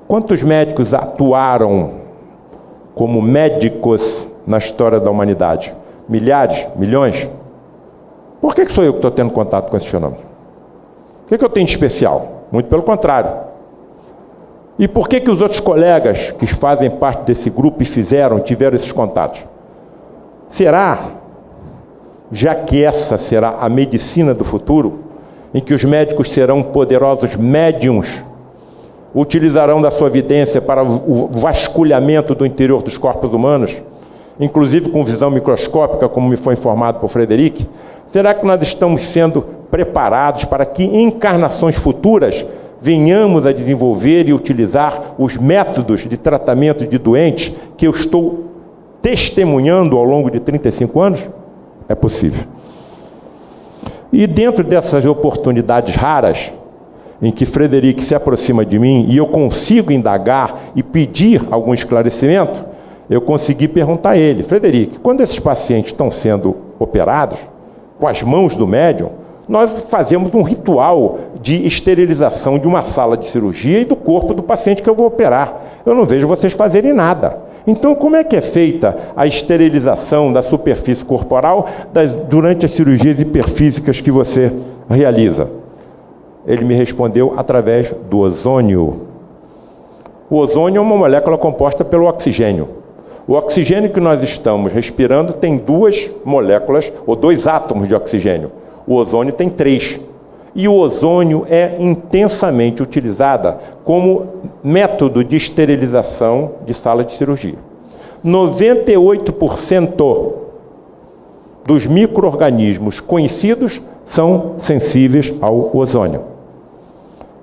Quantos médicos atuaram como médicos na história da humanidade? Milhares? Milhões? Por que sou eu que estou tendo contato com esse fenômeno? O que eu tenho de especial? Muito pelo contrário. E por que os outros colegas que fazem parte desse grupo e tiveram esses contatos? Será, já que essa será a medicina do futuro, em que os médicos serão poderosos médiums, utilizarão da sua evidência para o vasculhamento do interior dos corpos humanos, inclusive com visão microscópica, como me foi informado por Frederic? Será que nós estamos sendo preparados para que em encarnações futuras venhamos a desenvolver e utilizar os métodos de tratamento de doentes que eu estou testemunhando ao longo de 35 anos? É possível. E dentro dessas oportunidades raras, em que Frederic se aproxima de mim e eu consigo indagar e pedir algum esclarecimento, eu consegui perguntar a ele: Frederic, quando esses pacientes estão sendo operados, com as mãos do médium, nós fazemos um ritual de esterilização de uma sala de cirurgia e do corpo do paciente que eu vou operar. Eu não vejo vocês fazerem nada. Então, como é que é feita a esterilização da superfície corporal durante as cirurgias hiperfísicas que você realiza? Ele me respondeu: através do ozônio. O ozônio é uma molécula composta pelo oxigênio. O oxigênio que nós estamos respirando tem 2 moléculas, ou 2 átomos de oxigênio. O ozônio tem 3. E o ozônio é intensamente utilizada como método de esterilização de sala de cirurgia. 98% dos micro-organismos conhecidos são sensíveis ao ozônio.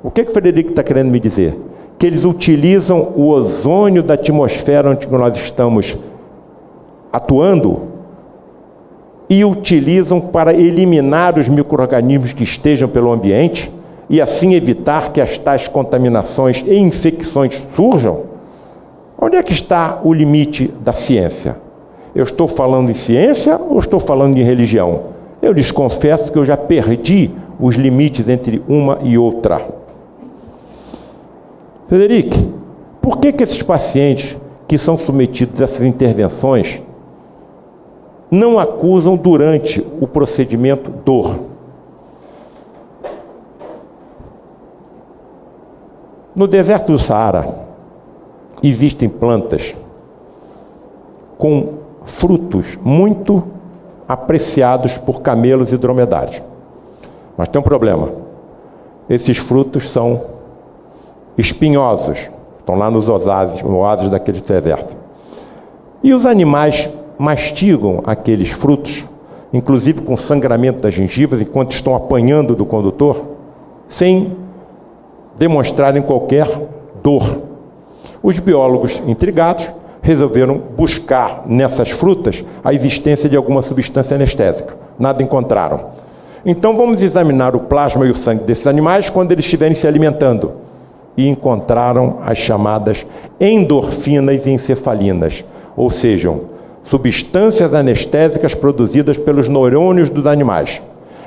O que o Frederic está querendo me dizer? Que eles utilizam o ozônio da atmosfera onde nós estamos atuando e utilizam para eliminar os micro-organismos que estejam pelo ambiente e assim evitar que as tais contaminações e infecções surjam. Onde é que está o limite da ciência? Eu estou falando em ciência ou estou falando em religião? Eu lhes confesso que eu já perdi os limites entre uma e outra. Frederic, por que esses pacientes que são submetidos a essas intervenções não acusam durante o procedimento dor? No deserto do Saara existem plantas com frutos muito apreciados por camelos e dromedários. Mas tem um problema: esses frutos são espinhosos, estão lá nos oásis daquele deserto. E os animais mastigam aqueles frutos, inclusive com sangramento das gengivas, enquanto estão apanhando do condutor, sem demonstrarem qualquer dor. Os biólogos intrigados resolveram buscar nessas frutas a existência de alguma substância anestésica. Nada encontraram. Então vamos examinar o plasma e o sangue desses animais quando eles estiverem se alimentando. E encontraram as chamadas endorfinas e encefalinas, ou seja, substâncias anestésicas produzidas pelos neurônios dos animais.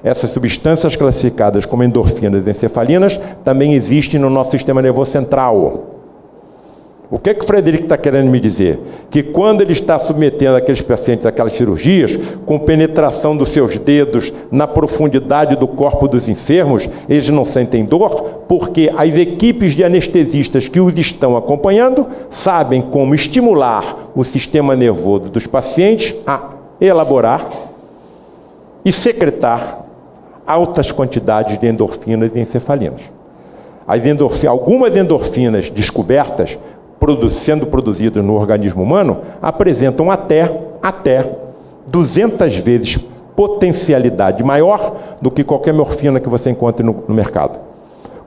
Essas substâncias classificadas como endorfinas e encefalinas também existem no nosso sistema nervoso central. O que o Frederic está querendo me dizer? Que quando ele está submetendo aqueles pacientes àquelas cirurgias, com penetração dos seus dedos na profundidade do corpo dos enfermos, eles não sentem dor, porque as equipes de anestesistas que os estão acompanhando sabem como estimular o sistema nervoso dos pacientes a elaborar e secretar altas quantidades de endorfinas e encefalinas. Algumas endorfinas descobertas, sendo produzidas no organismo humano, apresentam até 200 vezes potencialidade maior do que qualquer morfina que você encontre no mercado.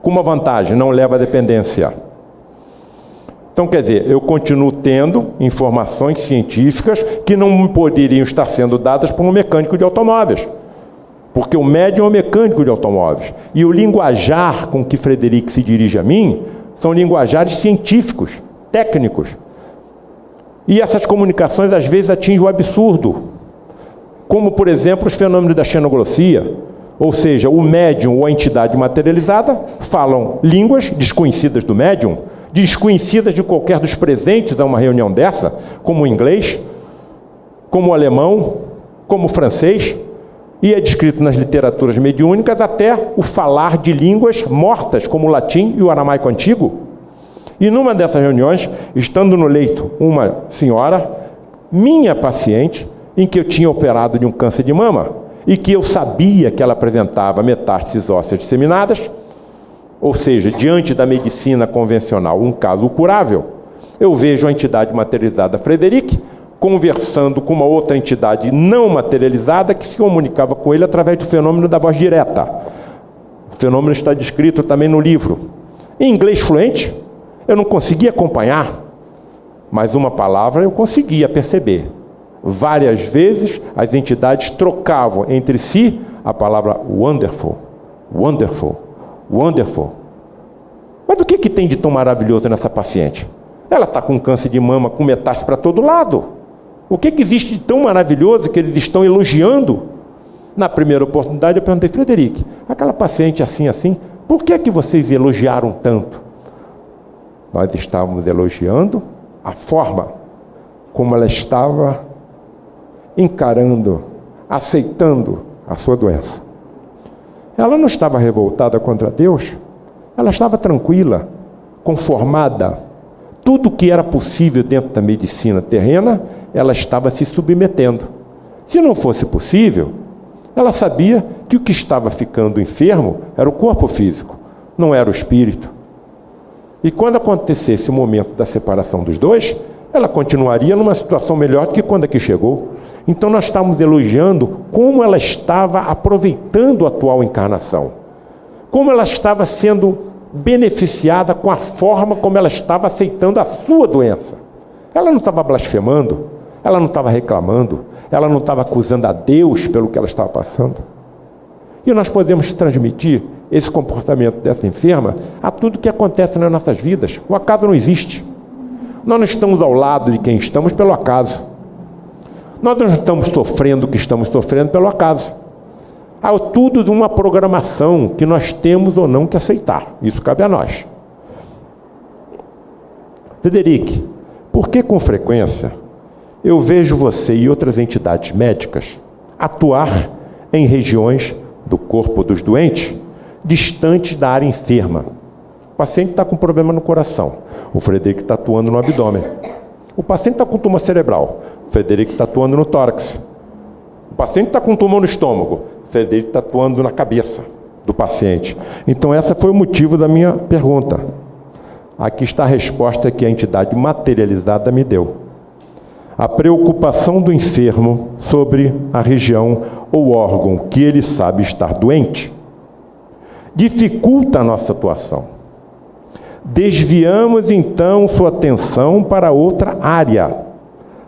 Com uma vantagem: não leva à dependência. Então, quer dizer, eu continuo tendo informações científicas que não poderiam estar sendo dadas por um mecânico de automóveis, porque o médium é um mecânico de automóveis. E o linguajar com que Frederic se dirige a mim são linguajares científicos, técnicos. E essas comunicações às vezes atingem o absurdo, como por exemplo os fenômenos da xenoglossia, ou seja, o médium ou a entidade materializada, falam línguas desconhecidas do médium, desconhecidas de qualquer dos presentes a uma reunião dessa, como o inglês, como o alemão, como o francês, e é descrito nas literaturas mediúnicas até o falar de línguas mortas, como o latim e o aramaico antigo. E numa dessas reuniões, estando no leito uma senhora, minha paciente, em que eu tinha operado de um câncer de mama, e que eu sabia que ela apresentava metástases ósseas disseminadas, ou seja, diante da medicina convencional, um caso curável, eu vejo a entidade materializada Frederic conversando com uma outra entidade não materializada que se comunicava com ele através do fenômeno da voz direta. O fenômeno está descrito também no livro. Em inglês fluente, eu não conseguia acompanhar, mas uma palavra eu conseguia perceber. Várias vezes as entidades trocavam entre si a palavra wonderful, wonderful, wonderful. Mas o que tem de tão maravilhoso nessa paciente? Ela está com câncer de mama, com metástase para todo lado. O que existe de tão maravilhoso que eles estão elogiando? Na primeira oportunidade eu perguntei, Frederic, aquela paciente assim, por que vocês elogiaram tanto? Nós estávamos elogiando a forma como ela estava encarando, aceitando a sua doença. Ela não estava revoltada contra Deus, ela estava tranquila, conformada. Tudo que era possível dentro da medicina terrena, ela estava se submetendo. Se não fosse possível, ela sabia que o que estava ficando enfermo era o corpo físico, não era o espírito. E quando acontecesse o momento da separação dos dois, ela continuaria numa situação melhor do que quando aqui chegou. Então nós estamos elogiando como ela estava aproveitando a atual encarnação, como ela estava sendo beneficiada com a forma como ela estava aceitando a sua doença. Ela não estava blasfemando, ela não estava reclamando, ela não estava acusando a Deus pelo que ela estava passando. E nós podemos transmitir esse comportamento dessa enferma a tudo que acontece nas nossas vidas. O acaso não existe. Nós não estamos ao lado de quem estamos pelo acaso. Nós não estamos sofrendo o que estamos sofrendo pelo acaso. Há tudo de uma programação que nós temos ou não que aceitar. Isso cabe a nós. Frederic, por que com frequência eu vejo você e outras entidades médicas atuar em regiões do corpo dos doentes distantes da área enferma? O paciente está com problema no coração, o Frederic está atuando no abdômen. O paciente está com tumor cerebral, o Frederic está atuando no tórax. O paciente está com tumor no estômago, o Frederic está atuando na cabeça do paciente. Então esse foi o motivo da minha pergunta. Aqui está a resposta que a entidade materializada me deu. A preocupação do enfermo sobre a região ou órgão que ele sabe estar doente dificulta a nossa atuação. Desviamos então sua atenção para outra área,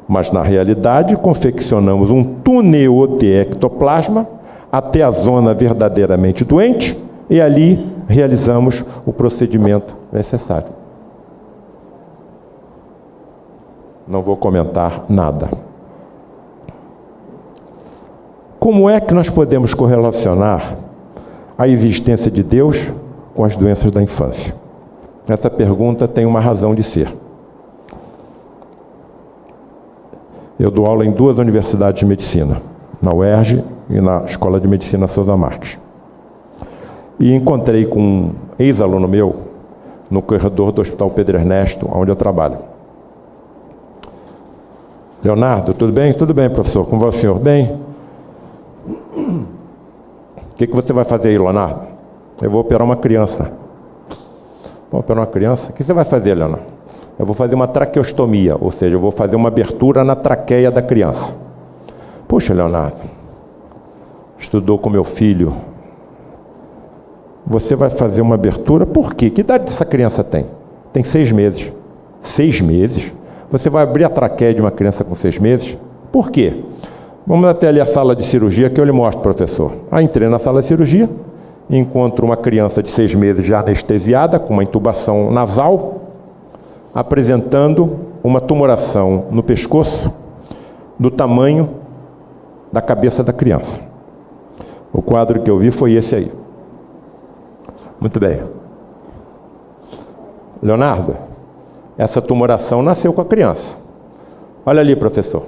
mas na realidade confeccionamos um túnel de ectoplasma até a zona verdadeiramente doente e ali realizamos o procedimento necessário. Não vou comentar nada. Como é que nós podemos correlacionar a existência de Deus com as doenças da infância? Essa pergunta tem uma razão de ser. Eu dou aula em 2 universidades de medicina, na UERJ e na Escola de Medicina Souza Marques. E encontrei com um ex-aluno meu no corredor do Hospital Pedro Ernesto, onde eu trabalho. Leonardo, tudo bem? Tudo bem, professor. Como vai o senhor? Bem. O que você vai fazer aí, Leonardo? Eu vou operar uma criança. Vou operar uma criança? O que você vai fazer, Leonardo? Eu vou fazer uma traqueostomia, ou seja, eu vou fazer uma abertura na traqueia da criança. Puxa, Leonardo, estudou com meu filho. Você vai fazer uma abertura? Por quê? Que idade essa criança tem? Tem 6 meses. 6 meses? Você vai abrir a traqueia de uma criança com 6 meses? Por quê? Vamos até ali a sala de cirurgia que eu lhe mostro, professor. Aí entrei na sala de cirurgia, encontro uma criança de 6 meses já anestesiada, com uma intubação nasal, apresentando uma tumoração no pescoço, do tamanho da cabeça da criança. O quadro que eu vi foi esse aí. Muito bem. Leonardo, essa tumoração nasceu com a criança. Olha ali, professor.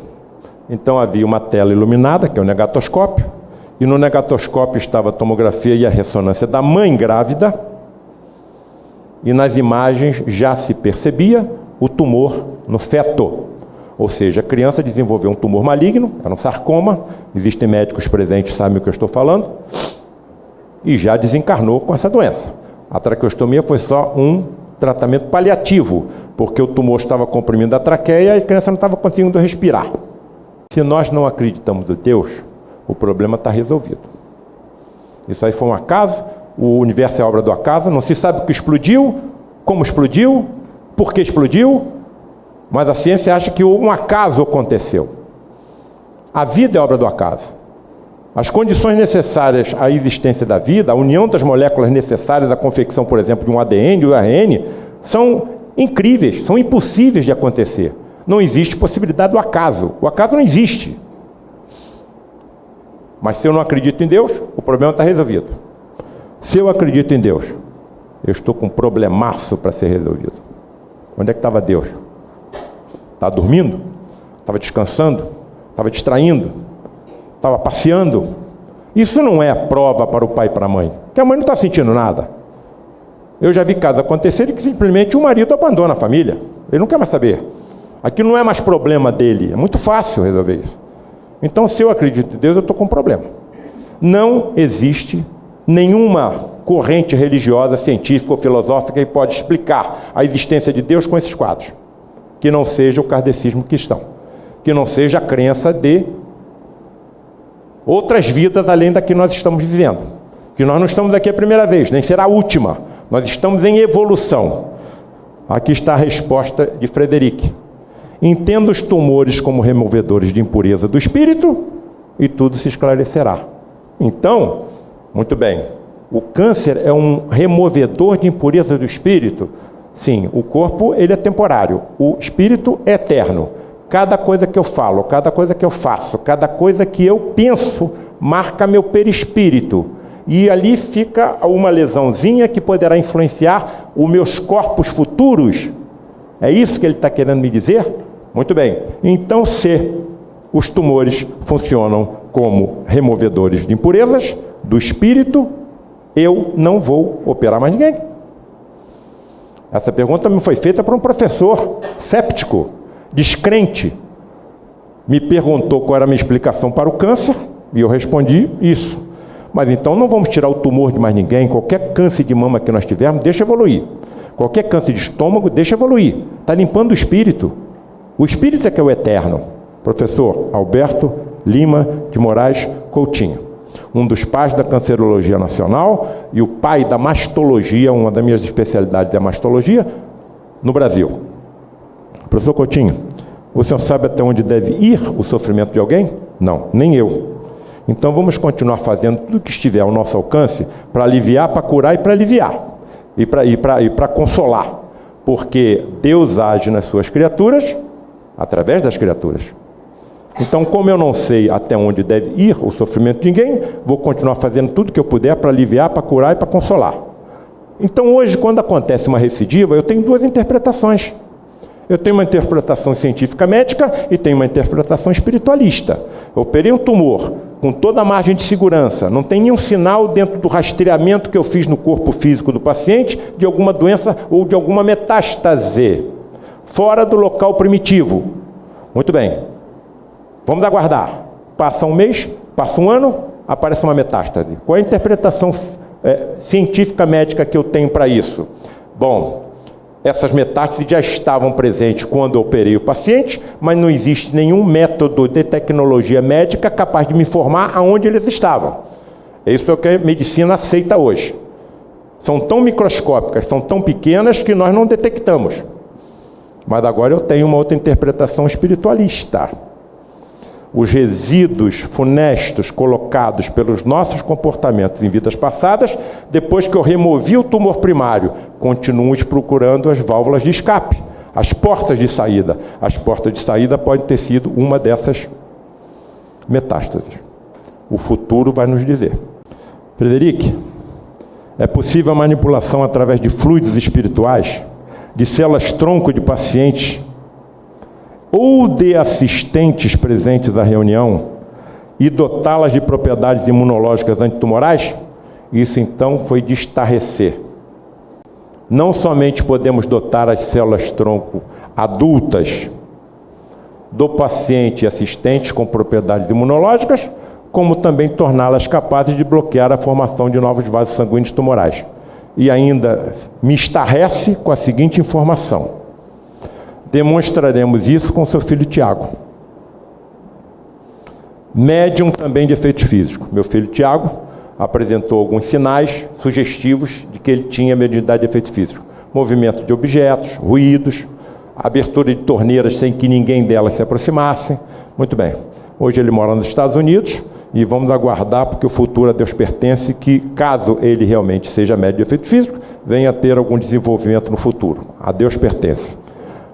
Então havia uma tela iluminada, que é o negatoscópio, e no negatoscópio estava a tomografia e a ressonância da mãe grávida, e nas imagens já se percebia o tumor no feto. Ou seja, a criança desenvolveu um tumor maligno, era um sarcoma, existem médicos presentes que sabem o que eu estou falando, e já desencarnou com essa doença. A traqueostomia foi só um tratamento paliativo, porque o tumor estava comprimindo a traqueia e a criança não estava conseguindo respirar. Se nós não acreditamos em Deus, o problema está resolvido. Isso aí foi um acaso, o universo é obra do acaso, não se sabe o que explodiu, como explodiu, por que explodiu, mas a ciência acha que um acaso aconteceu. A vida é obra do acaso. As condições necessárias à existência da vida, a união das moléculas necessárias à confecção, por exemplo, de um ADN e um ARN, são incríveis, são impossíveis de acontecer. Não existe possibilidade do acaso. O acaso não existe. Mas se eu não acredito em Deus, o problema está resolvido. Se eu acredito em Deus, eu estou com um problemaço para ser resolvido. Onde é que estava Deus? Estava dormindo? Estava descansando? Estava distraindo? Estava passeando? Isso não é prova para o pai e para a mãe, porque a mãe não está sentindo nada. Eu já vi casos acontecerem que simplesmente o marido abandona a família. Ele não quer mais saber. Aquilo não é mais problema dele. É muito fácil resolver isso. Então, se eu acredito em Deus, eu estou com um problema. Não existe nenhuma corrente religiosa, científica ou filosófica que pode explicar a existência de Deus com esses quadros. Que não seja o kardecismo cristão. Que não seja a crença de outras vidas além da que nós estamos vivendo. Que nós não estamos aqui a primeira vez, nem será a última. Nós estamos em evolução. Aqui está a resposta de Frederic. Entenda os tumores como removedores de impureza do espírito e tudo se esclarecerá. Então, muito bem, o câncer é um removedor de impureza do espírito? Sim, o corpo ele é temporário, o espírito é eterno. Cada coisa que eu falo, cada coisa que eu faço, cada coisa que eu penso, marca meu perispírito. E ali fica uma lesãozinha que poderá influenciar os meus corpos futuros. É isso que ele está querendo me dizer? Muito bem. Então, se os tumores funcionam como removedores de impurezas do espírito, eu não vou operar mais ninguém. Essa pergunta me foi feita por um professor séptico, descrente. Me perguntou qual era a minha explicação para o câncer, e eu respondi isso. Mas então não vamos tirar o tumor de mais ninguém. Qualquer câncer de mama que nós tivermos, deixa evoluir. Qualquer câncer de estômago, deixa evoluir. Está limpando o espírito. O espírito é que é o eterno. Professor Alberto Lima de Moraes Coutinho, um dos pais da cancerologia nacional e o pai da mastologia, uma das minhas especialidades é a mastologia, no Brasil. Professor Coutinho, o senhor sabe até onde deve ir o sofrimento de alguém? Não, nem eu. Então vamos continuar fazendo tudo que estiver ao nosso alcance para aliviar, para curar e para aliviar. E para consolar. Porque Deus age nas suas criaturas, através das criaturas. Então, como eu não sei até onde deve ir o sofrimento de ninguém, vou continuar fazendo tudo que eu puder para aliviar, para curar e para consolar. Então, hoje, quando acontece uma recidiva, eu tenho duas interpretações. Eu tenho uma interpretação científica médica e tenho uma interpretação espiritualista. Eu operei um tumor com toda a margem de segurança, não tem nenhum sinal dentro do rastreamento que eu fiz no corpo físico do paciente de alguma doença ou de alguma metástase, fora do local primitivo. Muito bem, vamos aguardar. Passa um mês, passa um ano, aparece uma metástase. Qual é a interpretação científica médica que eu tenho para isso? Bom, essas metástases já estavam presentes quando eu operei o paciente, mas não existe nenhum método de tecnologia médica capaz de me informar aonde eles estavam. É isso que a medicina aceita hoje. São tão microscópicas, são tão pequenas que nós não detectamos. Mas agora eu tenho uma outra interpretação espiritualista. Os resíduos funestos colocados pelos nossos comportamentos em vidas passadas, depois que eu removi o tumor primário, continuamos procurando as válvulas de escape, as portas de saída. As portas de saída podem ter sido uma dessas metástases. O futuro vai nos dizer. Frederic, é possível a manipulação através de fluidos espirituais, de células-tronco de pacientes ou de assistentes presentes à reunião e dotá-las de propriedades imunológicas antitumorais? Isso, então, foi de estarrecer. Não somente podemos dotar as células-tronco adultas do paciente e assistentes com propriedades imunológicas, como também torná-las capazes de bloquear a formação de novos vasos sanguíneos tumorais. E ainda me estarrece com a seguinte informação: demonstraremos isso com seu filho Tiago, médium também de efeitos físicos. Meu filho Tiago apresentou alguns sinais sugestivos de que ele tinha mediunidade de efeito físico. Movimento de objetos, ruídos, abertura de torneiras sem que ninguém delas se aproximasse. Muito bem. Hoje ele mora nos Estados Unidos e vamos aguardar, porque o futuro a Deus pertence, que caso ele realmente seja médium de efeito físico, venha a ter algum desenvolvimento no futuro. A Deus pertence.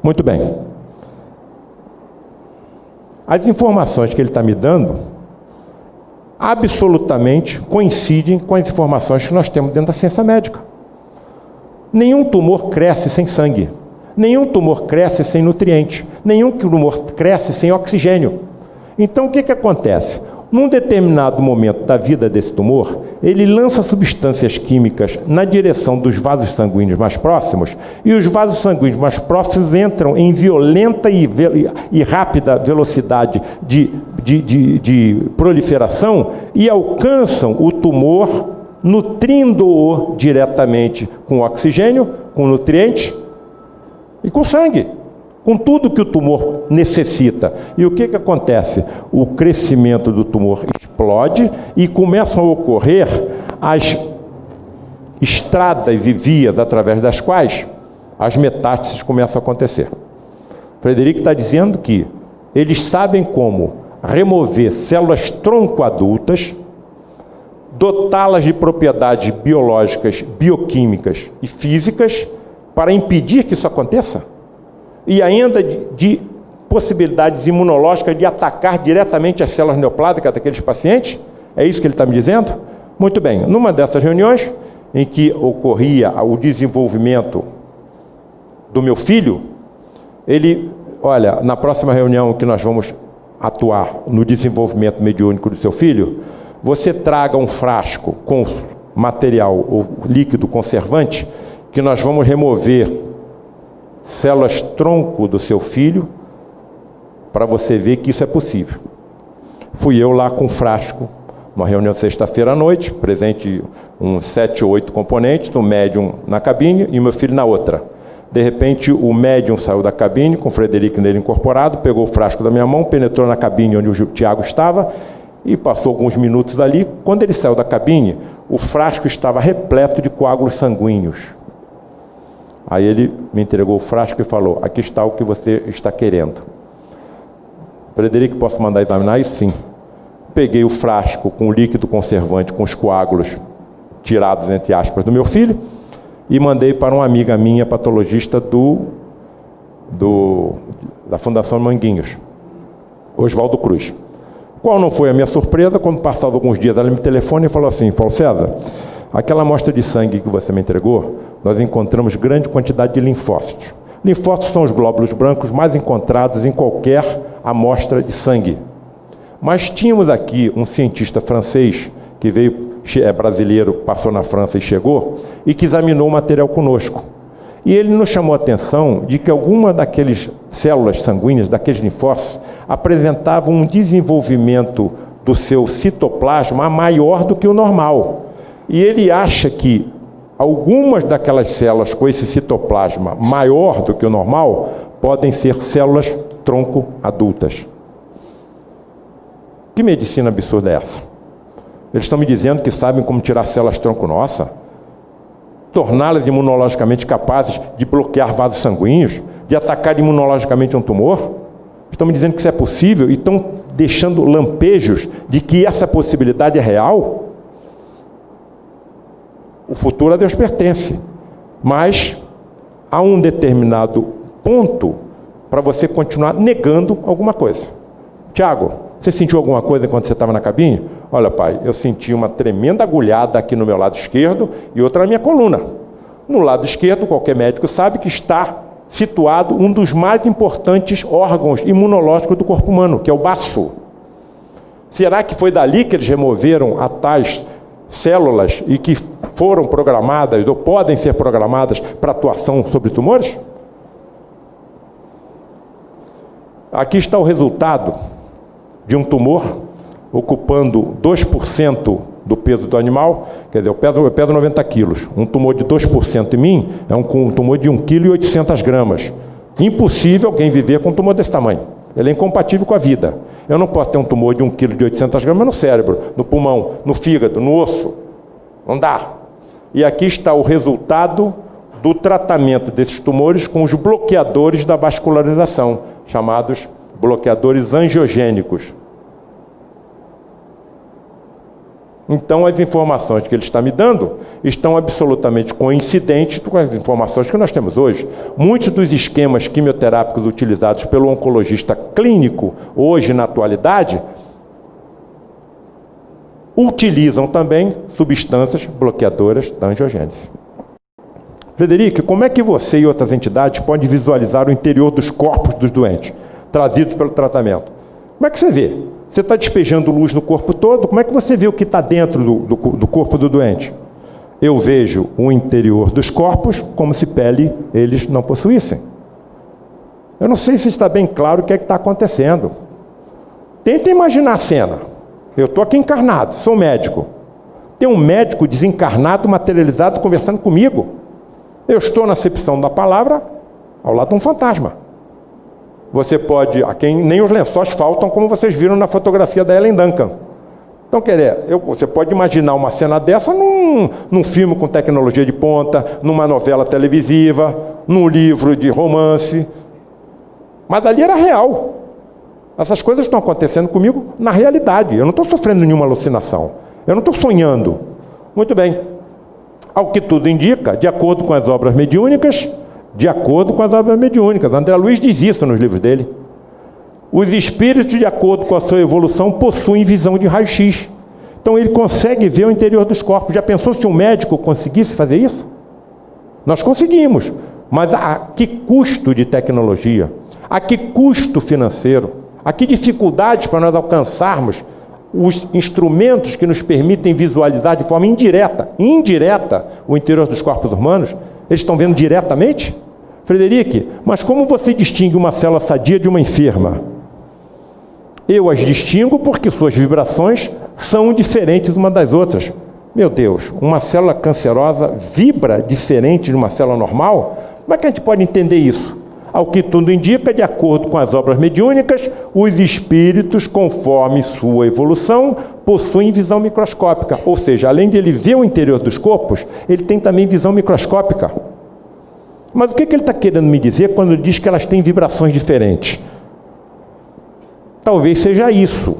Muito bem. As informações que ele está me dando absolutamente coincidem com as informações que nós temos dentro da ciência médica. Nenhum tumor cresce sem sangue. Nenhum tumor cresce sem nutrientes. Nenhum tumor cresce sem oxigênio. Então, o que acontece? Num determinado momento da vida desse tumor, ele lança substâncias químicas na direção dos vasos sanguíneos mais próximos, e os vasos sanguíneos mais próximos entram em violenta e rápida velocidade de proliferação e alcançam o tumor, nutrindo-o diretamente com oxigênio, com nutrientes e com sangue, com tudo que o tumor necessita. E o que acontece? O crescimento do tumor explode e começam a ocorrer as estradas e vias através das quais as metástases começam a acontecer. Frederic está dizendo que eles sabem como remover células tronco adultas, dotá-las de propriedades biológicas, bioquímicas e físicas para impedir que isso aconteça, e ainda de possibilidades imunológicas de atacar diretamente as células neoplásicas daqueles pacientes. É isso que ele está me dizendo? Muito bem. Numa dessas reuniões, em que ocorria o desenvolvimento do meu filho, ele, olha, na próxima reunião que nós vamos atuar no desenvolvimento mediúnico do seu filho, você traga um frasco com material ou líquido conservante, que nós vamos remover células tronco do seu filho, para você ver que isso é possível. Fui eu lá com frasco, uma reunião sexta-feira à noite, presente uns 7 ou 8 componentes, o médium na cabine e meu filho na outra. De repente, o médium saiu da cabine, com o Frederic nele incorporado, pegou o frasco da minha mão, penetrou na cabine onde o Tiago estava, e passou alguns minutos ali. Quando ele saiu da cabine, o frasco estava repleto de coágulos sanguíneos. Aí ele me entregou o frasco e falou: aqui está o que você está querendo. Frederic, posso mandar examinar isso? Sim. Peguei o frasco com o líquido conservante, com os coágulos tirados, entre aspas, do meu filho, e mandei para uma amiga minha, patologista da Fundação Manguinhos, Oswaldo Cruz. Qual não foi a minha surpresa, quando passados alguns dias ela me telefona e falou assim: Paulo César, aquela amostra de sangue que você me entregou, nós encontramos grande quantidade de linfócitos. Linfócitos são os glóbulos brancos mais encontrados em qualquer amostra de sangue. Mas tínhamos aqui um cientista francês, que veio, é brasileiro, passou na França e chegou, e que examinou o material conosco. E ele nos chamou a atenção de que algumas daquelas células sanguíneas, daqueles linfócitos, apresentavam um desenvolvimento do seu citoplasma maior do que o normal. E ele acha que algumas daquelas células com esse citoplasma maior do que o normal podem ser células tronco adultas. Que medicina absurda é essa? Eles estão me dizendo que sabem como tirar células tronco nossa, torná-las imunologicamente capazes de bloquear vasos sanguíneos, de atacar imunologicamente um tumor. Estão me dizendo que isso é possível e estão deixando lampejos de que essa possibilidade é real. O futuro a Deus pertence, mas há um determinado ponto para você continuar negando alguma coisa. Tiago, você sentiu alguma coisa enquanto você estava na cabine? Olha, pai, eu senti uma tremenda agulhada aqui no meu lado esquerdo e outra na minha coluna. No lado esquerdo, qualquer médico sabe que está situado um dos mais importantes órgãos imunológicos do corpo humano, que é o baço. Será que foi dali que eles removeram as tais células e que foram programadas ou podem ser programadas para atuação sobre tumores? Aqui está o resultado de um tumor ocupando 2% do peso do animal. Quer dizer, eu peso 90 quilos. Um tumor de 2% em mim é um tumor de 1,8 kg. Impossível alguém viver com um tumor desse tamanho. Ele é incompatível com a vida. Eu não posso ter um tumor de 1,8 kg no cérebro, no pulmão, no fígado, no osso. Não dá. E aqui está o resultado do tratamento desses tumores com os bloqueadores da vascularização, chamados bloqueadores angiogênicos. Então, as informações que ele está me dando estão absolutamente coincidentes com as informações que nós temos hoje. Muitos dos esquemas quimioterápicos utilizados pelo oncologista clínico, hoje na atualidade, utilizam também substâncias bloqueadoras da angiogênese. Frederico, como é que você e outras entidades podem visualizar o interior dos corpos dos doentes, trazidos pelo tratamento? Como é que você vê? Você está despejando luz no corpo todo, como é que você vê o que está dentro do corpo do doente? Eu vejo o interior dos corpos como se pele eles não possuíssem. Eu não sei se está bem claro o que é que está acontecendo. Tenta imaginar a cena. Eu estou aqui encarnado, sou médico. Tem um médico desencarnado, materializado, conversando comigo. Eu estou na acepção da palavra, ao lado de um fantasma. Você pode, a quem nem os lençóis faltam, como vocês viram na fotografia da Ellen Duncan. Então, você pode imaginar uma cena dessa num filme com tecnologia de ponta, numa novela televisiva, num livro de romance. Mas dali era real. Essas coisas estão acontecendo comigo na realidade. Eu não estou sofrendo nenhuma alucinação. Eu não estou sonhando. Muito bem. Ao que tudo indica, de acordo com as obras mediúnicas, André Luiz diz isso nos livros dele. Os espíritos, de acordo com a sua evolução, possuem visão de raio-x. Então ele consegue ver o interior dos corpos. Já pensou se um médico conseguisse fazer isso? Nós conseguimos. Mas a que custo de tecnologia? A que custo financeiro? A que dificuldades para nós alcançarmos os instrumentos que nos permitem visualizar de forma indireta o interior dos corpos humanos? Eles estão vendo diretamente? Frederico, mas como você distingue uma célula sadia de uma enferma? Eu as distingo porque suas vibrações são diferentes uma das outras. Meu Deus, uma célula cancerosa vibra diferente de uma célula normal? Como é que a gente pode entender isso? Ao que tudo indica, de acordo com as obras mediúnicas, os espíritos, conforme sua evolução, possuem visão microscópica. Ou seja, além de ele ver o interior dos corpos, ele tem também visão microscópica. Mas o que ele está querendo me dizer quando ele diz que elas têm vibrações diferentes? Talvez seja isso.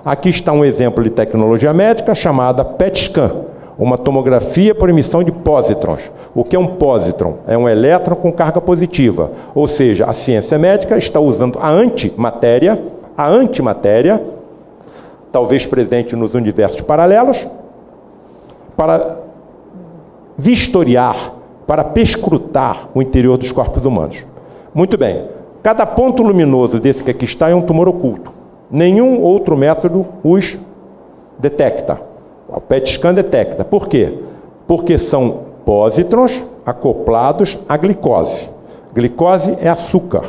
Aqui está um exemplo de tecnologia médica chamada PET scan, uma tomografia por emissão de pósitrons. O que é um pósitron? É um elétron com carga positiva. Ou seja, a ciência médica está usando a antimatéria, talvez presente nos universos paralelos, para vistoriar, para perscrutar o interior dos corpos humanos. Muito bem. Cada ponto luminoso desse que aqui está é um tumor oculto. Nenhum outro método os detecta. O PET scan detecta. Por quê? Porque são pósitrons acoplados à glicose. Glicose é açúcar.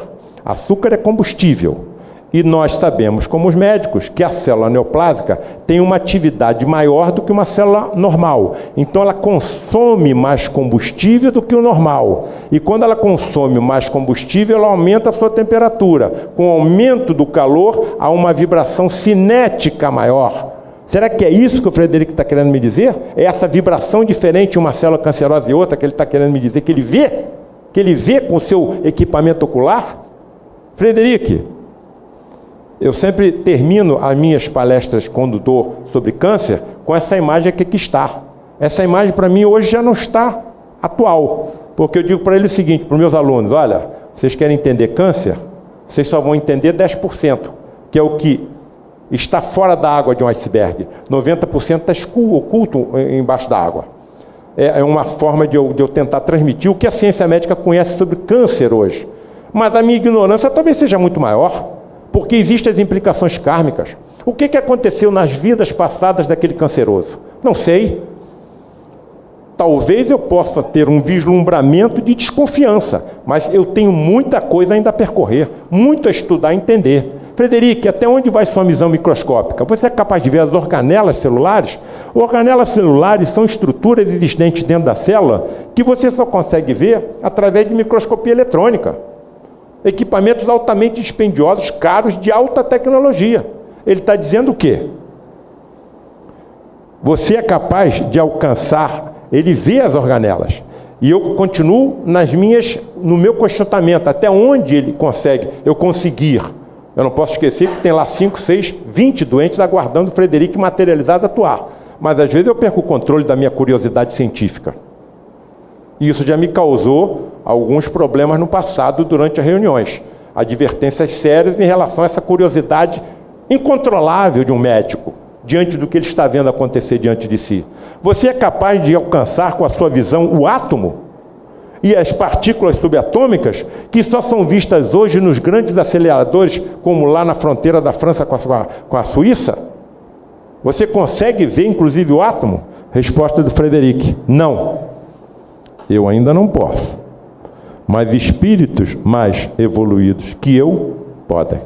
Açúcar é combustível. E nós sabemos, como os médicos, que a célula neoplásica tem uma atividade maior do que uma célula normal. Então ela consome mais combustível do que o normal. E quando ela consome mais combustível, ela aumenta a sua temperatura. Com o aumento do calor, há uma vibração cinética maior. Será que é isso que o Frederico está querendo me dizer? É essa vibração diferente, uma célula cancerosa e outra, que ele está querendo me dizer que ele vê? Que ele vê com o seu equipamento ocular? Frederico, eu sempre termino as minhas palestras quando dou sobre câncer com essa imagem que aqui está. Essa imagem para mim hoje já não está atual, porque eu digo para ele o seguinte, para os meus alunos, olha, vocês querem entender câncer? Vocês só vão entender 10%, que é o que está fora da água de um iceberg. 90% está oculto embaixo da água. É uma forma de eu tentar transmitir o que a ciência médica conhece sobre câncer hoje. Mas a minha ignorância talvez seja muito maior, porque existem as implicações kármicas. O que aconteceu nas vidas passadas daquele canceroso? Não sei. Talvez eu possa ter um vislumbramento de desconfiança, mas eu tenho muita coisa ainda a percorrer, muito a estudar e entender. Frederico, até onde vai sua visão microscópica? Você é capaz de ver as organelas celulares? Organelas celulares são estruturas existentes dentro da célula que você só consegue ver através de microscopia eletrônica. Equipamentos altamente dispendiosos, caros, de alta tecnologia. Ele está dizendo o quê? Você é capaz de alcançar, ele vê as organelas. E eu continuo no meu questionamento, até onde ele consegue, eu conseguir. Eu não posso esquecer que tem lá 5, 6, 20 doentes aguardando o Frederico materializado atuar. Mas às vezes eu perco o controle da minha curiosidade científica. E isso já me causou alguns problemas no passado durante as reuniões. Advertências sérias em relação a essa curiosidade incontrolável de um médico, diante do que ele está vendo acontecer diante de si. Você é capaz de alcançar com a sua visão o átomo e as partículas subatômicas, que só são vistas hoje nos grandes aceleradores, como lá na fronteira da França com a Suíça? Você consegue ver, inclusive, o átomo? Resposta do Frederico: não. Eu ainda não posso. Mas espíritos mais evoluídos que eu podem.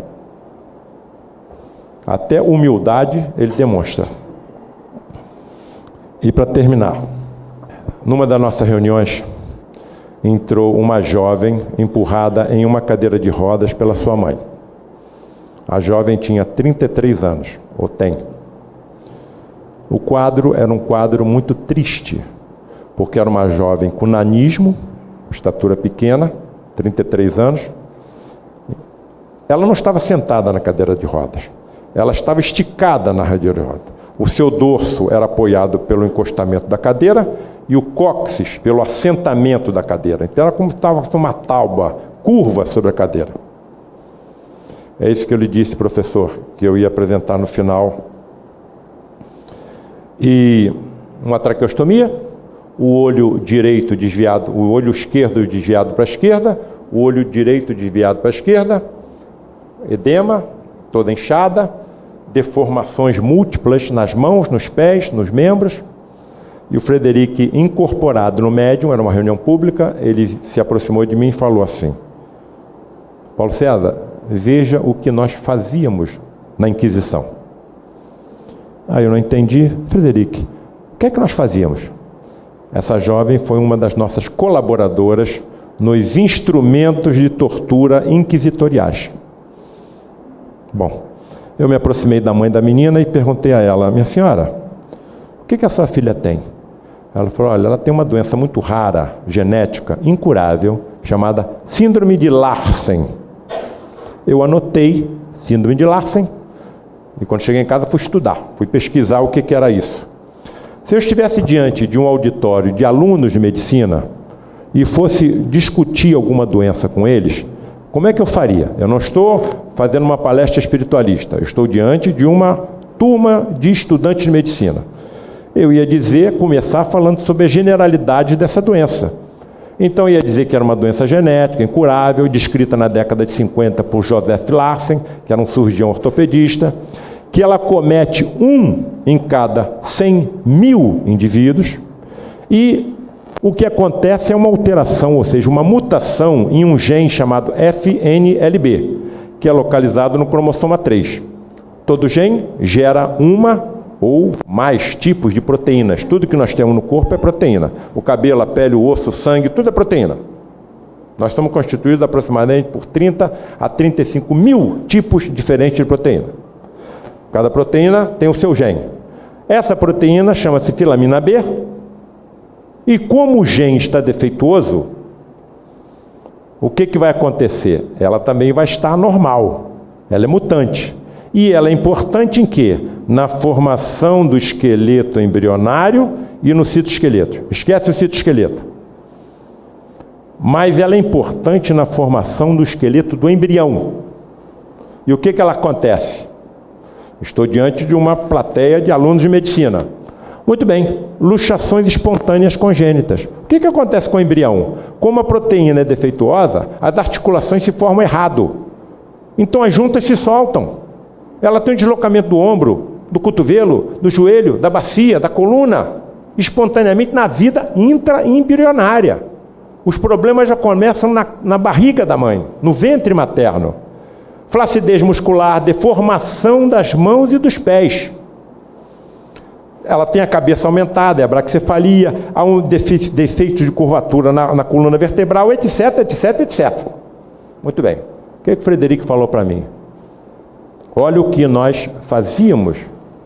Até humildade ele demonstra. E para terminar, numa das nossas reuniões, entrou uma jovem empurrada em uma cadeira de rodas pela sua mãe. A jovem tinha 33 anos, ou tem. O quadro era um quadro muito triste, porque era uma jovem com nanismo, estatura pequena, 33 anos. Ela não estava sentada na cadeira de rodas, ela estava esticada na cadeira de rodas. O seu dorso era apoiado pelo encostamento da cadeira e o cóccix pelo assentamento da cadeira. Então era como se estava uma tábua curva sobre a cadeira. É isso que eu lhe disse, professor, que eu ia apresentar no final. E uma traqueostomia, o olho direito desviado, o olho esquerdo desviado para a esquerda, o olho direito desviado para a esquerda, edema, toda inchada, deformações múltiplas nas mãos, nos pés, nos membros. E o Frederico, incorporado no médium, era uma reunião pública, ele se aproximou de mim e falou assim: Paulo César, veja o que nós fazíamos na Inquisição. Aí eu não entendi. Frederico, o que é que nós fazíamos? Essa jovem foi uma das nossas colaboradoras nos instrumentos de tortura inquisitoriais. Bom, eu me aproximei da mãe da menina e perguntei a ela: minha senhora, o que a sua filha tem? Ela falou: olha, ela tem uma doença muito rara, genética, incurável, chamada síndrome de Larsen. Eu anotei síndrome de Larsen e quando cheguei em casa fui estudar, fui pesquisar o que era isso. Se eu estivesse diante de um auditório de alunos de medicina e fosse discutir alguma doença com eles, como é que eu faria? Eu não estou fazendo uma palestra espiritualista, eu estou diante de uma turma de estudantes de medicina. Eu ia começar falando sobre a generalidade dessa doença. Então, eu ia dizer que era uma doença genética, incurável, descrita na década de 50 por Joseph Larsen, que era um cirurgião ortopedista, que ela comete 1 em cada 100 mil indivíduos, e o que acontece é uma alteração, ou seja, uma mutação em um gene chamado FNLB, que é localizado no cromossoma 3. Todo gene gera uma ou mais tipos de proteínas. Tudo que nós temos no corpo é proteína. O cabelo, a pele, o osso, o sangue, tudo é proteína. Nós somos constituídos aproximadamente por 30 a 35 mil tipos diferentes de proteína. Cada proteína tem o seu gene. Essa proteína chama-se filamina B, e como o gene está defeituoso, o que vai acontecer? Ela também vai estar anormal, ela é mutante. E ela é importante em quê? Na formação do esqueleto embrionário e no citoesqueleto. Esquece o citoesqueleto. Mas ela é importante na formação do esqueleto do embrião. E o que ela acontece? Estou diante de uma plateia de alunos de medicina. Muito bem, luxações espontâneas congênitas. O que acontece com o embrião? Como a proteína é defeituosa, as articulações se formam errado. Então as juntas se soltam. Ela tem um deslocamento do ombro, do cotovelo, do joelho, da bacia, da coluna, espontaneamente na vida intraembrionária. Os problemas já começam na barriga da mãe, no ventre materno. Flacidez muscular, deformação das mãos e dos pés. Ela tem a cabeça aumentada, é a braquicefalia, há um defeito de curvatura na coluna vertebral, etc, etc, etc. Muito bem. O que o Frederico falou para mim? Olha o que nós fazíamos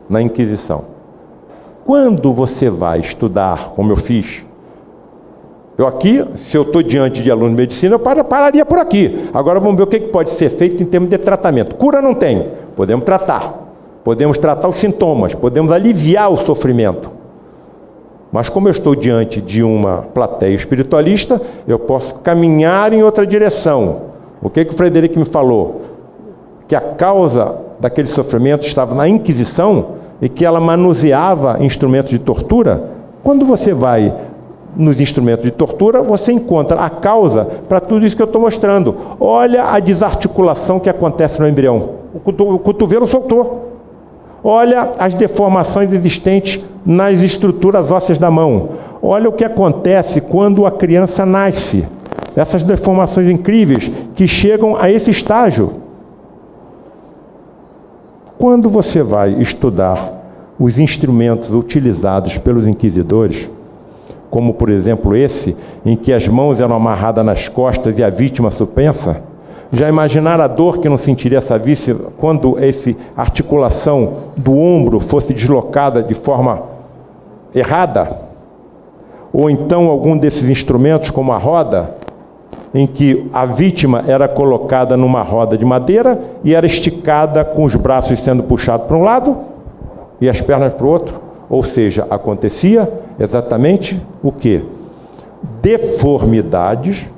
na Inquisição. Quando você vai estudar, como eu fiz, eu aqui, se eu estou diante de aluno de medicina, eu pararia por aqui. Agora vamos ver o que pode ser feito em termos de tratamento. Cura não tem, podemos tratar. Podemos tratar os sintomas, podemos aliviar o sofrimento. Mas como eu estou diante de uma plateia espiritualista, eu posso caminhar em outra direção. O que o Frederico me falou? Que a causa daquele sofrimento estava na Inquisição e que ela manuseava instrumentos de tortura. Quando você vai nos instrumentos de tortura, você encontra a causa para tudo isso que eu estou mostrando. Olha a desarticulação que acontece no embrião. O cotovelo soltou. Olha as deformações existentes nas estruturas ósseas da mão. Olha o que acontece quando a criança nasce. Essas deformações incríveis que chegam a esse estágio. Quando você vai estudar os instrumentos utilizados pelos inquisidores, como por exemplo esse, em que as mãos eram amarradas nas costas e a vítima suspensa, já imaginaram a dor que não sentiria essa vítima quando essa articulação do ombro fosse deslocada de forma errada? Ou então algum desses instrumentos, como a roda, em que a vítima era colocada numa roda de madeira e era esticada com os braços sendo puxados para um lado e as pernas para o outro? Ou seja, acontecia exatamente o quê? Deformidades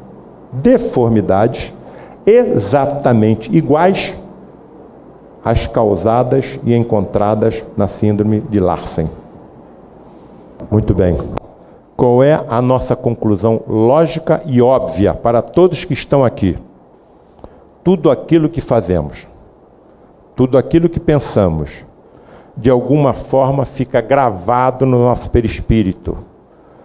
exatamente iguais às causadas e encontradas na síndrome de Larsen. Muito bem. Qual é a nossa conclusão lógica e óbvia para todos que estão aqui? Tudo aquilo que fazemos, tudo aquilo que pensamos, de alguma forma fica gravado no nosso perispírito,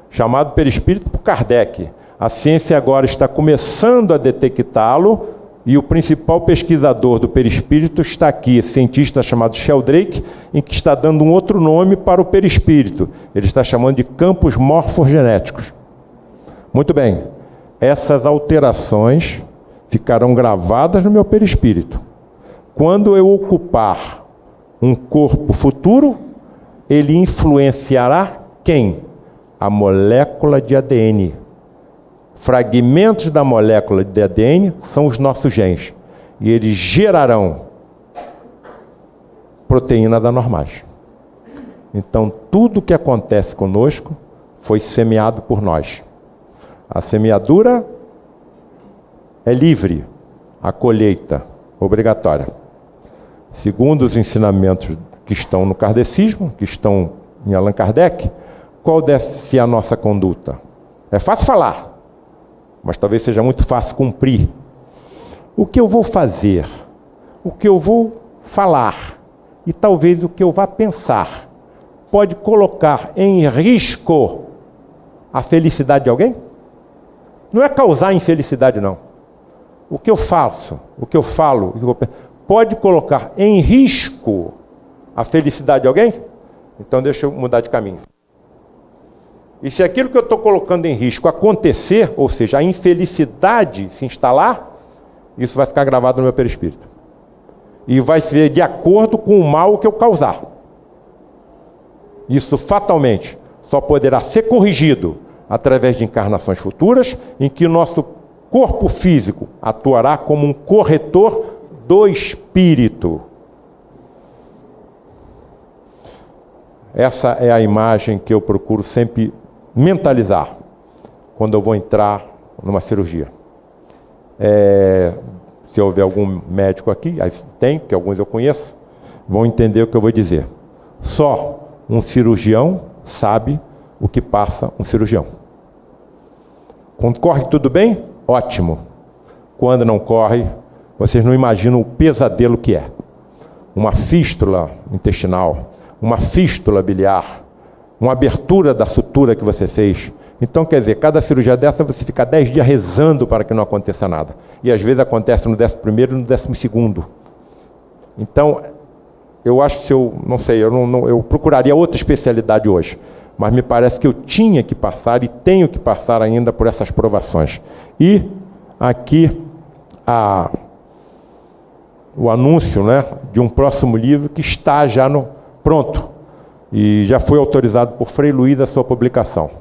chamado perispírito por Kardec. A ciência agora está começando a detectá-lo e o principal pesquisador do perispírito está aqui, cientista chamado Sheldrake, em que está dando um outro nome para o perispírito. Ele está chamando de campos morfogenéticos. Muito bem, essas alterações ficarão gravadas no meu perispírito. Quando eu ocupar um corpo futuro, ele influenciará quem? A molécula de ADN. Fragmentos da molécula de ADN são os nossos genes. E eles gerarão proteínas anormais. Então, tudo que acontece conosco foi semeado por nós. A semeadura é livre, a colheita obrigatória. Segundo os ensinamentos que estão no kardecismo, que estão em Allan Kardec, qual deve ser a nossa conduta? É fácil falar, mas talvez seja muito fácil cumprir. O que eu vou fazer, o que eu vou falar e talvez o que eu vá pensar pode colocar em risco a felicidade de alguém? Não é causar infelicidade, não. O que eu faço, o que eu falo, o que eu penso, pode colocar em risco a felicidade de alguém? Então deixa eu mudar de caminho. E se aquilo que eu estou colocando em risco acontecer, ou seja, a infelicidade se instalar, isso vai ficar gravado no meu perispírito. E vai ser de acordo com o mal que eu causar. Isso fatalmente só poderá ser corrigido através de encarnações futuras, em que o nosso corpo físico atuará como um corretor do espírito. Essa é a imagem que eu procuro sempre mentalizar quando eu vou entrar numa cirurgia. Se houver algum médico aqui, aí tem, que alguns eu conheço, vão entender o que eu vou dizer. Só um cirurgião sabe o que passa um cirurgião. Quando corre tudo bem, ótimo. Quando não corre, vocês não imaginam o pesadelo que é. Uma fístula intestinal, uma fístula biliar, uma abertura da sutura que você fez. Então, quer dizer, cada cirurgia dessa você fica 10 dias rezando para que não aconteça nada. E às vezes acontece no 11º e no 12º. Então, eu acho que eu procuraria outra especialidade hoje. Mas me parece que eu tinha que passar e tenho que passar ainda por essas provações. E aqui o anúncio, né, de um próximo livro que está já pronto. E já foi autorizado por Frei Luiz a sua publicação.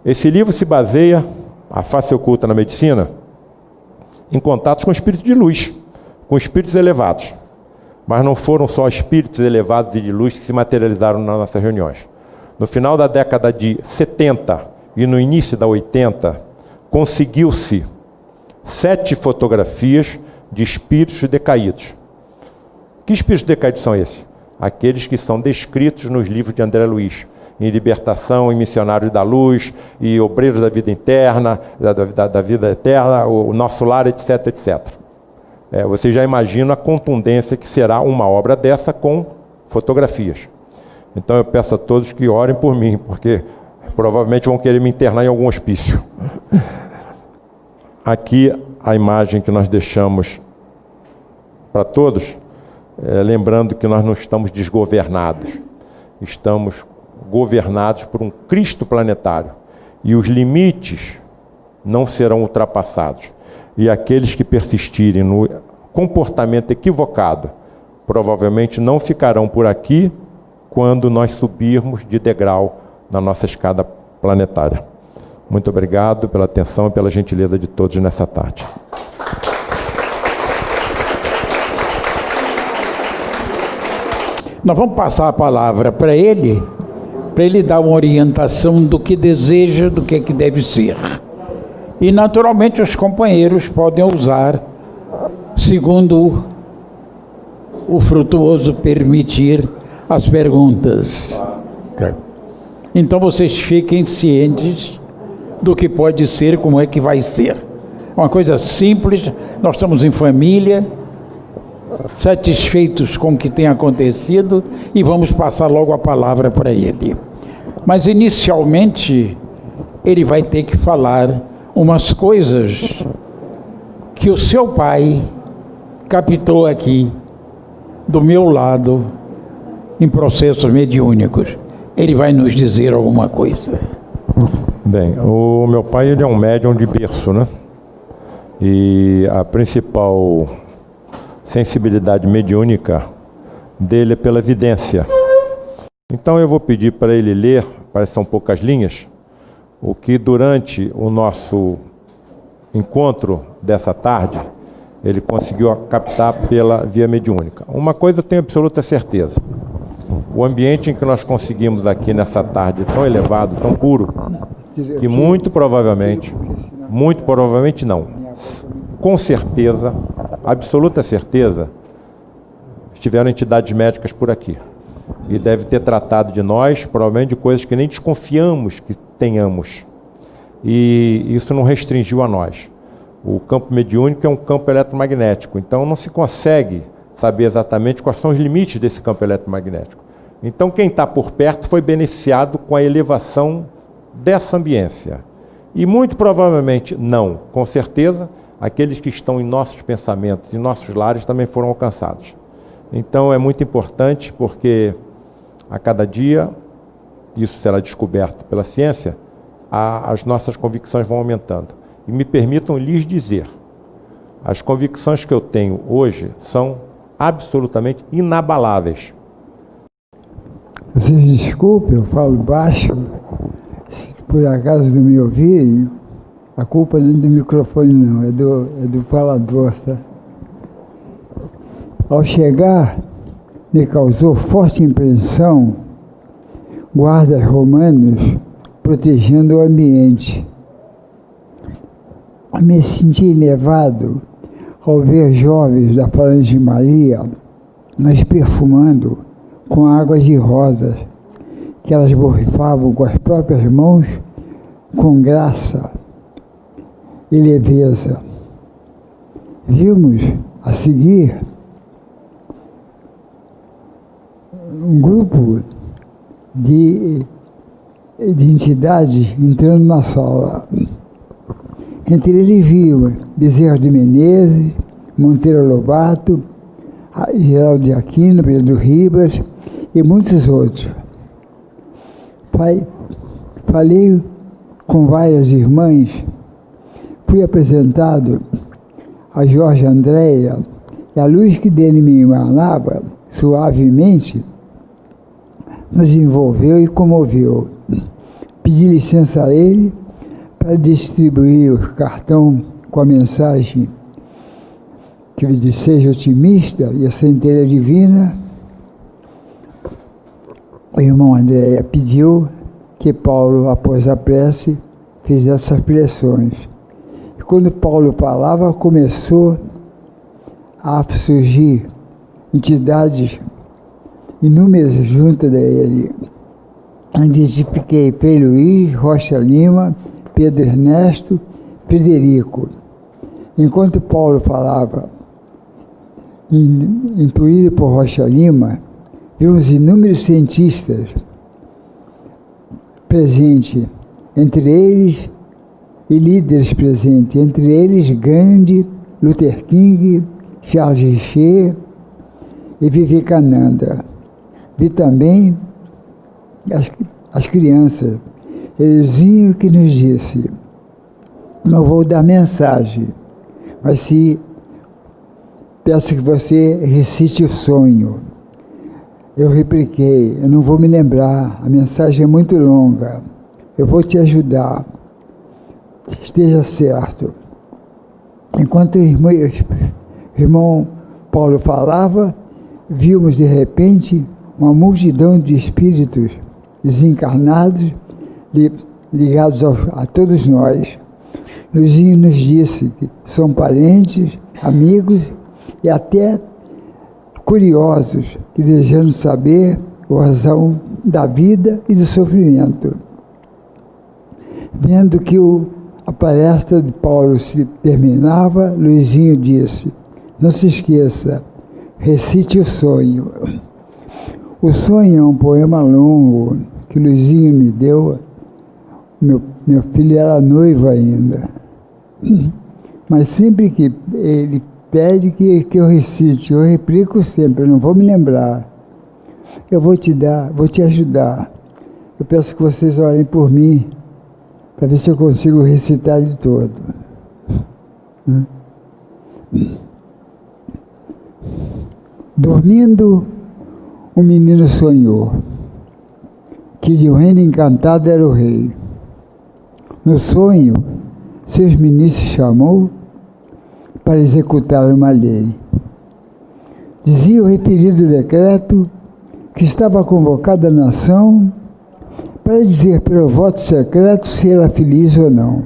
Esse livro se baseia, A Face Oculta na Medicina, em contatos com espíritos de luz, com espíritos elevados. Mas não foram só espíritos elevados e de luz que se materializaram nas nossas reuniões. No final da década de 70 e no início da 80, conseguiu-se 7 fotografias de espíritos decaídos. Que espíritos decaídos são esses? Aqueles que são descritos nos livros de André Luiz, em Libertação, em Missionários da Luz, e Obreiros da Vida Interna, da Vida Eterna, o Nosso Lar, etc, etc. Você já imagina a contundência que será uma obra dessa com fotografias. Então eu peço a todos que orem por mim, porque provavelmente vão querer me internar em algum hospício. Aqui a imagem que nós deixamos para todos, lembrando que nós não estamos desgovernados, estamos governados por um Cristo planetário, e os limites não serão ultrapassados. E aqueles que persistirem no comportamento equivocado, provavelmente não ficarão por aqui quando nós subirmos de degrau na nossa escada planetária. Muito obrigado pela atenção e pela gentileza de todos nessa tarde. Nós vamos passar a palavra para ele dar uma orientação do que deseja, do que deve ser. E, naturalmente, os companheiros podem usar, segundo o frutuoso permitir, as perguntas. Então, vocês fiquem cientes do que pode ser, como é que vai ser. Uma coisa simples, nós estamos em família, satisfeitos com o que tem acontecido, e vamos passar logo a palavra para ele. Mas, inicialmente, ele vai ter que falar umas coisas que o seu pai captou aqui, do meu lado, em processos mediúnicos. Ele vai nos dizer alguma coisa. Bem, o meu pai, ele é um médium de berço, né? E a principal sensibilidade mediúnica dele é pela vidência. Então eu vou pedir para ele ler, parece que são poucas linhas, o que durante o nosso encontro dessa tarde, ele conseguiu captar pela via mediúnica. Uma coisa eu tenho absoluta certeza: o ambiente em que nós conseguimos aqui nessa tarde tão elevado, tão puro, que muito provavelmente não, com certeza, absoluta certeza, estiveram entidades médicas por aqui. E deve ter tratado de nós, provavelmente, de coisas que nem desconfiamos que tenhamos. E isso não restringiu a nós. O campo mediúnico é um campo eletromagnético, então não se consegue saber exatamente quais são os limites desse campo eletromagnético. Então quem está por perto foi beneficiado com a elevação dessa ambiência. E muito provavelmente não, com certeza, aqueles que estão em nossos pensamentos, em nossos lares, também foram alcançados. Então é muito importante, porque a cada dia, isso será descoberto pela ciência, as nossas convicções vão aumentando. E me permitam lhes dizer, as convicções que eu tenho hoje são absolutamente inabaláveis. Vocês desculpem, eu falo baixo, se por acaso não me ouvirem, a culpa não é do microfone não, é do falador, tá? Ao chegar, me causou forte impressão guardas romanos protegendo o ambiente. Me senti levado ao ver jovens da Falange de Maria nos perfumando com águas de rosas, que elas borrifavam com as próprias mãos, com graça e leveza. Vimos, a seguir, um grupo de entidades entrando na sala. Entre eles viam Bezerra de Menezes, Monteiro Lobato, Geraldo de Aquino, Pedro Ribas e muitos outros. Falei com várias irmãs, fui apresentado a Jorge Andréia, e a luz que dele me emanava suavemente nos envolveu e comoveu. Pedi licença a ele para distribuir o cartão com a mensagem que me disse: seja otimista e a centelha divina. O irmão André pediu que Paulo, após a prece, fizesse as pressões. E quando Paulo falava, começou a surgir entidades inúmeras junto dele. Identifiquei Frei Luiz, Rocha Lima, Pedro Ernesto, Frederico. Enquanto Paulo falava, intuído por Rocha Lima, vimos inúmeros cientistas presentes, entre eles, e líderes presentes, entre eles Gandhi, Luther King, Charles Richer e Vivekananda. Vi também as crianças, Elisinho que nos disse: não vou dar mensagem, mas se peço que você recite o sonho. Eu repliquei: eu não vou me lembrar, a mensagem é muito longa, eu vou te ajudar, esteja certo. Enquanto o irmão Paulo falava, vimos de repente uma multidão de espíritos desencarnados ligados a todos nós. Luizinho nos disse que são parentes, amigos e até curiosos, que desejam saber a razão da vida e do sofrimento. Vendo que a palestra de Paulo se terminava, Luizinho disse: não se esqueça, recite o sonho. O sonho é um poema longo que Luizinho me deu. Meu filho era noivo ainda. Mas sempre que ele pede que eu recite, eu replico sempre, eu não vou me lembrar. Eu vou te dar, vou te ajudar. Eu peço que vocês orem por mim, para ver se eu consigo recitar de todo. Dormindo, um menino sonhou que de um reino encantado era o rei. No sonho, seus ministros chamou para executar uma lei. Dizia o referido decreto que estava convocada a nação para dizer pelo voto secreto se era feliz ou não.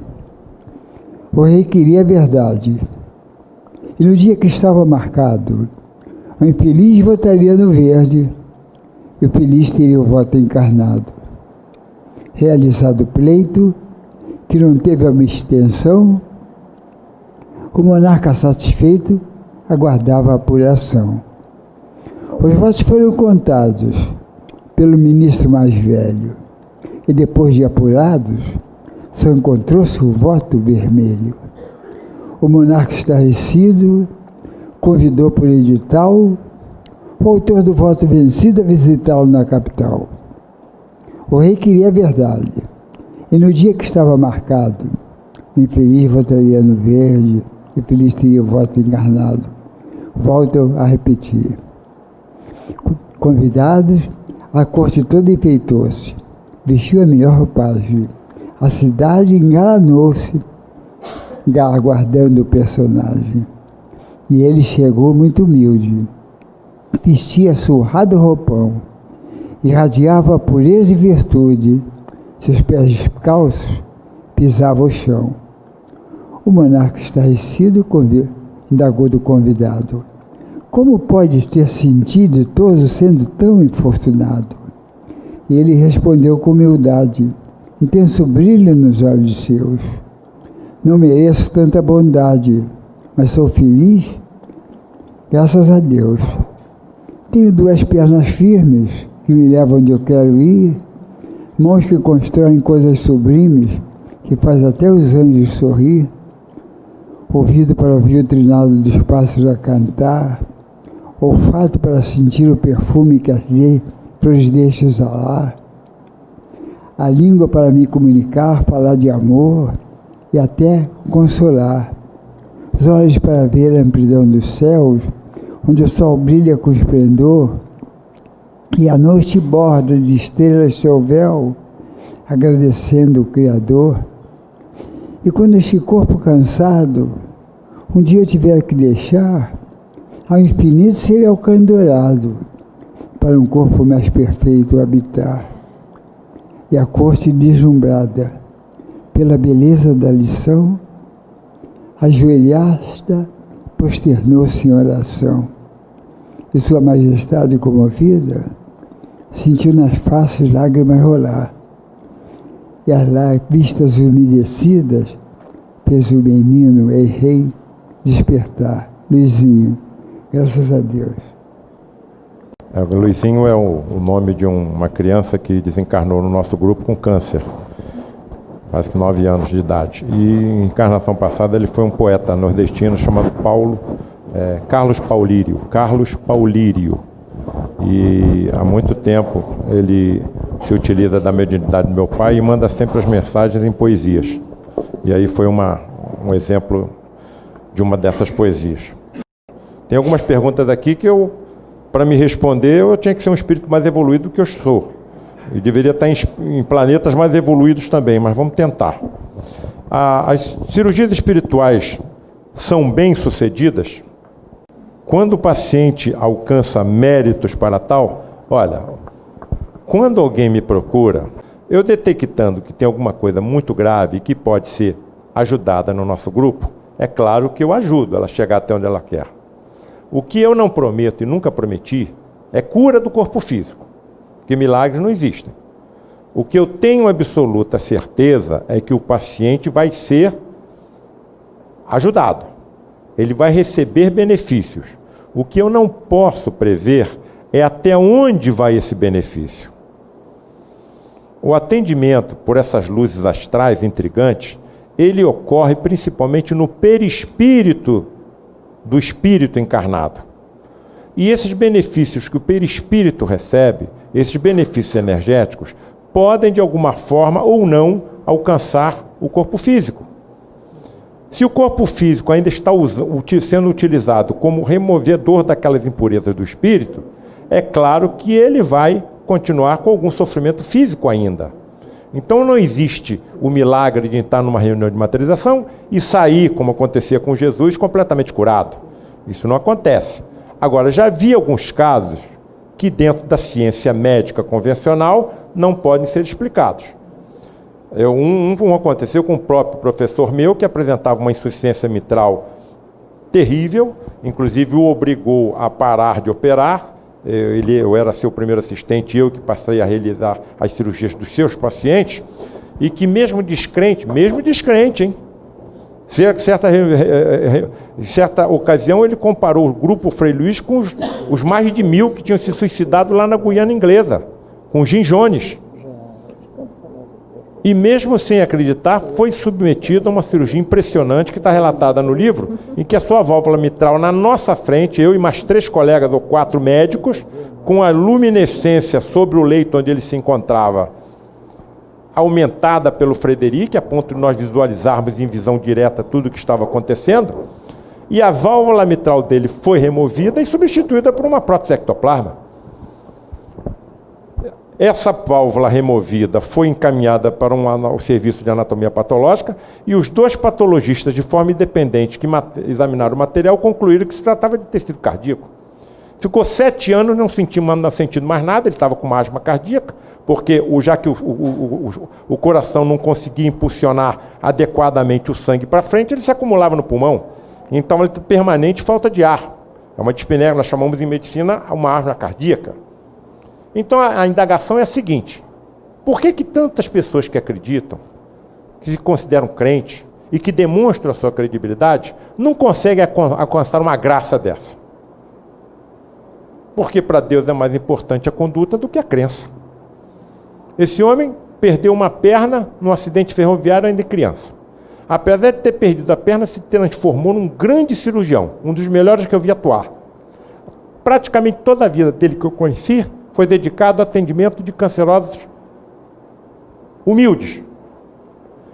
O rei queria a verdade. E no dia que estava marcado, o infeliz votaria no verde e o feliz teria o voto encarnado. Realizado o pleito, que não teve a abstenção, o monarca satisfeito aguardava a apuração. Os votos foram contados pelo ministro mais velho e depois de apurados, só encontrou-se o voto vermelho. O monarca estarrecido convidou por edital o autor do voto vencido a visitá-lo na capital. O rei queria a verdade, e no dia que estava marcado, o infeliz votaria no verde, o feliz teria o voto encarnado. Volto a repetir. Convidados, a corte toda enfeitou-se, vestiu a melhor roupagem. A cidade engalanou-se, aguardando o personagem. E ele chegou muito humilde, vestia surrado roupão, irradiava a pureza e virtude, seus pés descalços pisavam o chão. O monarca estarrecido indagou do convidado: como pode ter sentido todo sendo tão infortunado? E ele respondeu com humildade: intenso brilho nos olhos seus. Não mereço tanta bondade, mas sou feliz, graças a Deus. Tenho duas pernas firmes que me levam onde eu quero ir, mãos que constroem coisas sublimes, que faz até os anjos sorrir, ouvido para ouvir o trinado dos pássaros a cantar, olfato para sentir o perfume que os deixa exalar, a língua para me comunicar, falar de amor e até consolar, os olhos para ver a amplidão dos céus, onde o sol brilha com esplendor e a noite borda de estrelas seu véu, agradecendo o Criador. E quando este corpo cansado um dia eu tiver que deixar, ao infinito seria alcandourado para um corpo mais perfeito habitar. E a corte deslumbrada pela beleza da lição, ajoelhada, prosternou-se em oração. E sua majestade comovida sentiu nas faces lágrimas rolar. E as vistas umedecidas fez o menino e rei despertar. Luizinho, graças a Deus. O Luizinho é o nome de uma criança que desencarnou no nosso grupo com câncer, quase que 9 anos de idade. E em encarnação passada ele foi um poeta nordestino chamado Carlos Paulírio. E há muito tempo ele se utiliza da mediunidade do meu pai e manda sempre as mensagens em poesias. E aí foi um exemplo de uma dessas poesias. Tem algumas perguntas aqui que para me responder, eu tinha que ser um espírito mais evoluído do que eu sou. E deveria estar em planetas mais evoluídos também, mas vamos tentar. As cirurgias espirituais são bem-sucedidas? Quando o paciente alcança méritos para tal, olha, quando alguém me procura, eu detectando que tem alguma coisa muito grave que pode ser ajudada no nosso grupo, é claro que eu ajudo ela a chegar até onde ela quer. O que eu não prometo e nunca prometi é cura do corpo físico, porque milagres não existem. O que eu tenho absoluta certeza é que o paciente vai ser ajudado, ele vai receber benefícios. O que eu não posso prever é até onde vai esse benefício. O atendimento por essas luzes astrais intrigantes, ele ocorre principalmente no perispírito do espírito encarnado. E esses benefícios que o perispírito recebe, esses benefícios energéticos, podem de alguma forma ou não alcançar o corpo físico. Se o corpo físico ainda está sendo utilizado como removedor daquelas impurezas do espírito, é claro que ele vai continuar com algum sofrimento físico ainda. Então não existe o milagre de entrar numa reunião de materialização e sair, como acontecia com Jesus, completamente curado. Isso não acontece. Agora, já vi alguns casos que dentro da ciência médica convencional não podem ser explicados. Um aconteceu com o próprio professor meu, que apresentava uma insuficiência mitral terrível, inclusive o obrigou a parar de operar. Eu era seu primeiro assistente, eu que passei a realizar as cirurgias dos seus pacientes, e que mesmo descrente, hein? Certa ocasião ele comparou o grupo Frei Luiz com os mais de 1000 que tinham se suicidado lá na Guiana Inglesa, com Jim Jones. E mesmo sem acreditar, foi submetido a uma cirurgia impressionante que está relatada no livro, em que a sua válvula mitral na nossa frente, eu e mais 3 colegas ou 4 médicos, com a luminescência sobre o leito onde ele se encontrava, aumentada pelo Frederic, a ponto de nós visualizarmos em visão direta tudo o que estava acontecendo, e a válvula mitral dele foi removida e substituída por uma prótese ectoplasma. Essa válvula removida foi encaminhada para o serviço de anatomia patológica e os 2 patologistas de forma independente que examinaram o material concluíram que se tratava de tecido cardíaco. Ficou 7 anos não sentindo mais nada, ele estava com uma asma cardíaca, porque já que o coração não conseguia impulsionar adequadamente o sangue para frente, ele se acumulava no pulmão. Então ele tem permanente falta de ar. É uma dispneia que nós chamamos em medicina uma arma cardíaca. Então a indagação é a seguinte: por que tantas pessoas que acreditam, que se consideram crentes e que demonstram a sua credibilidade, não conseguem alcançar uma graça dessa? Porque para Deus é mais importante a conduta do que a crença. Esse homem perdeu uma perna num acidente ferroviário ainda criança. Apesar de ter perdido a perna, se transformou num grande cirurgião, um dos melhores que eu vi atuar. Praticamente toda a vida dele que eu conheci foi dedicado ao atendimento de cancerosos humildes.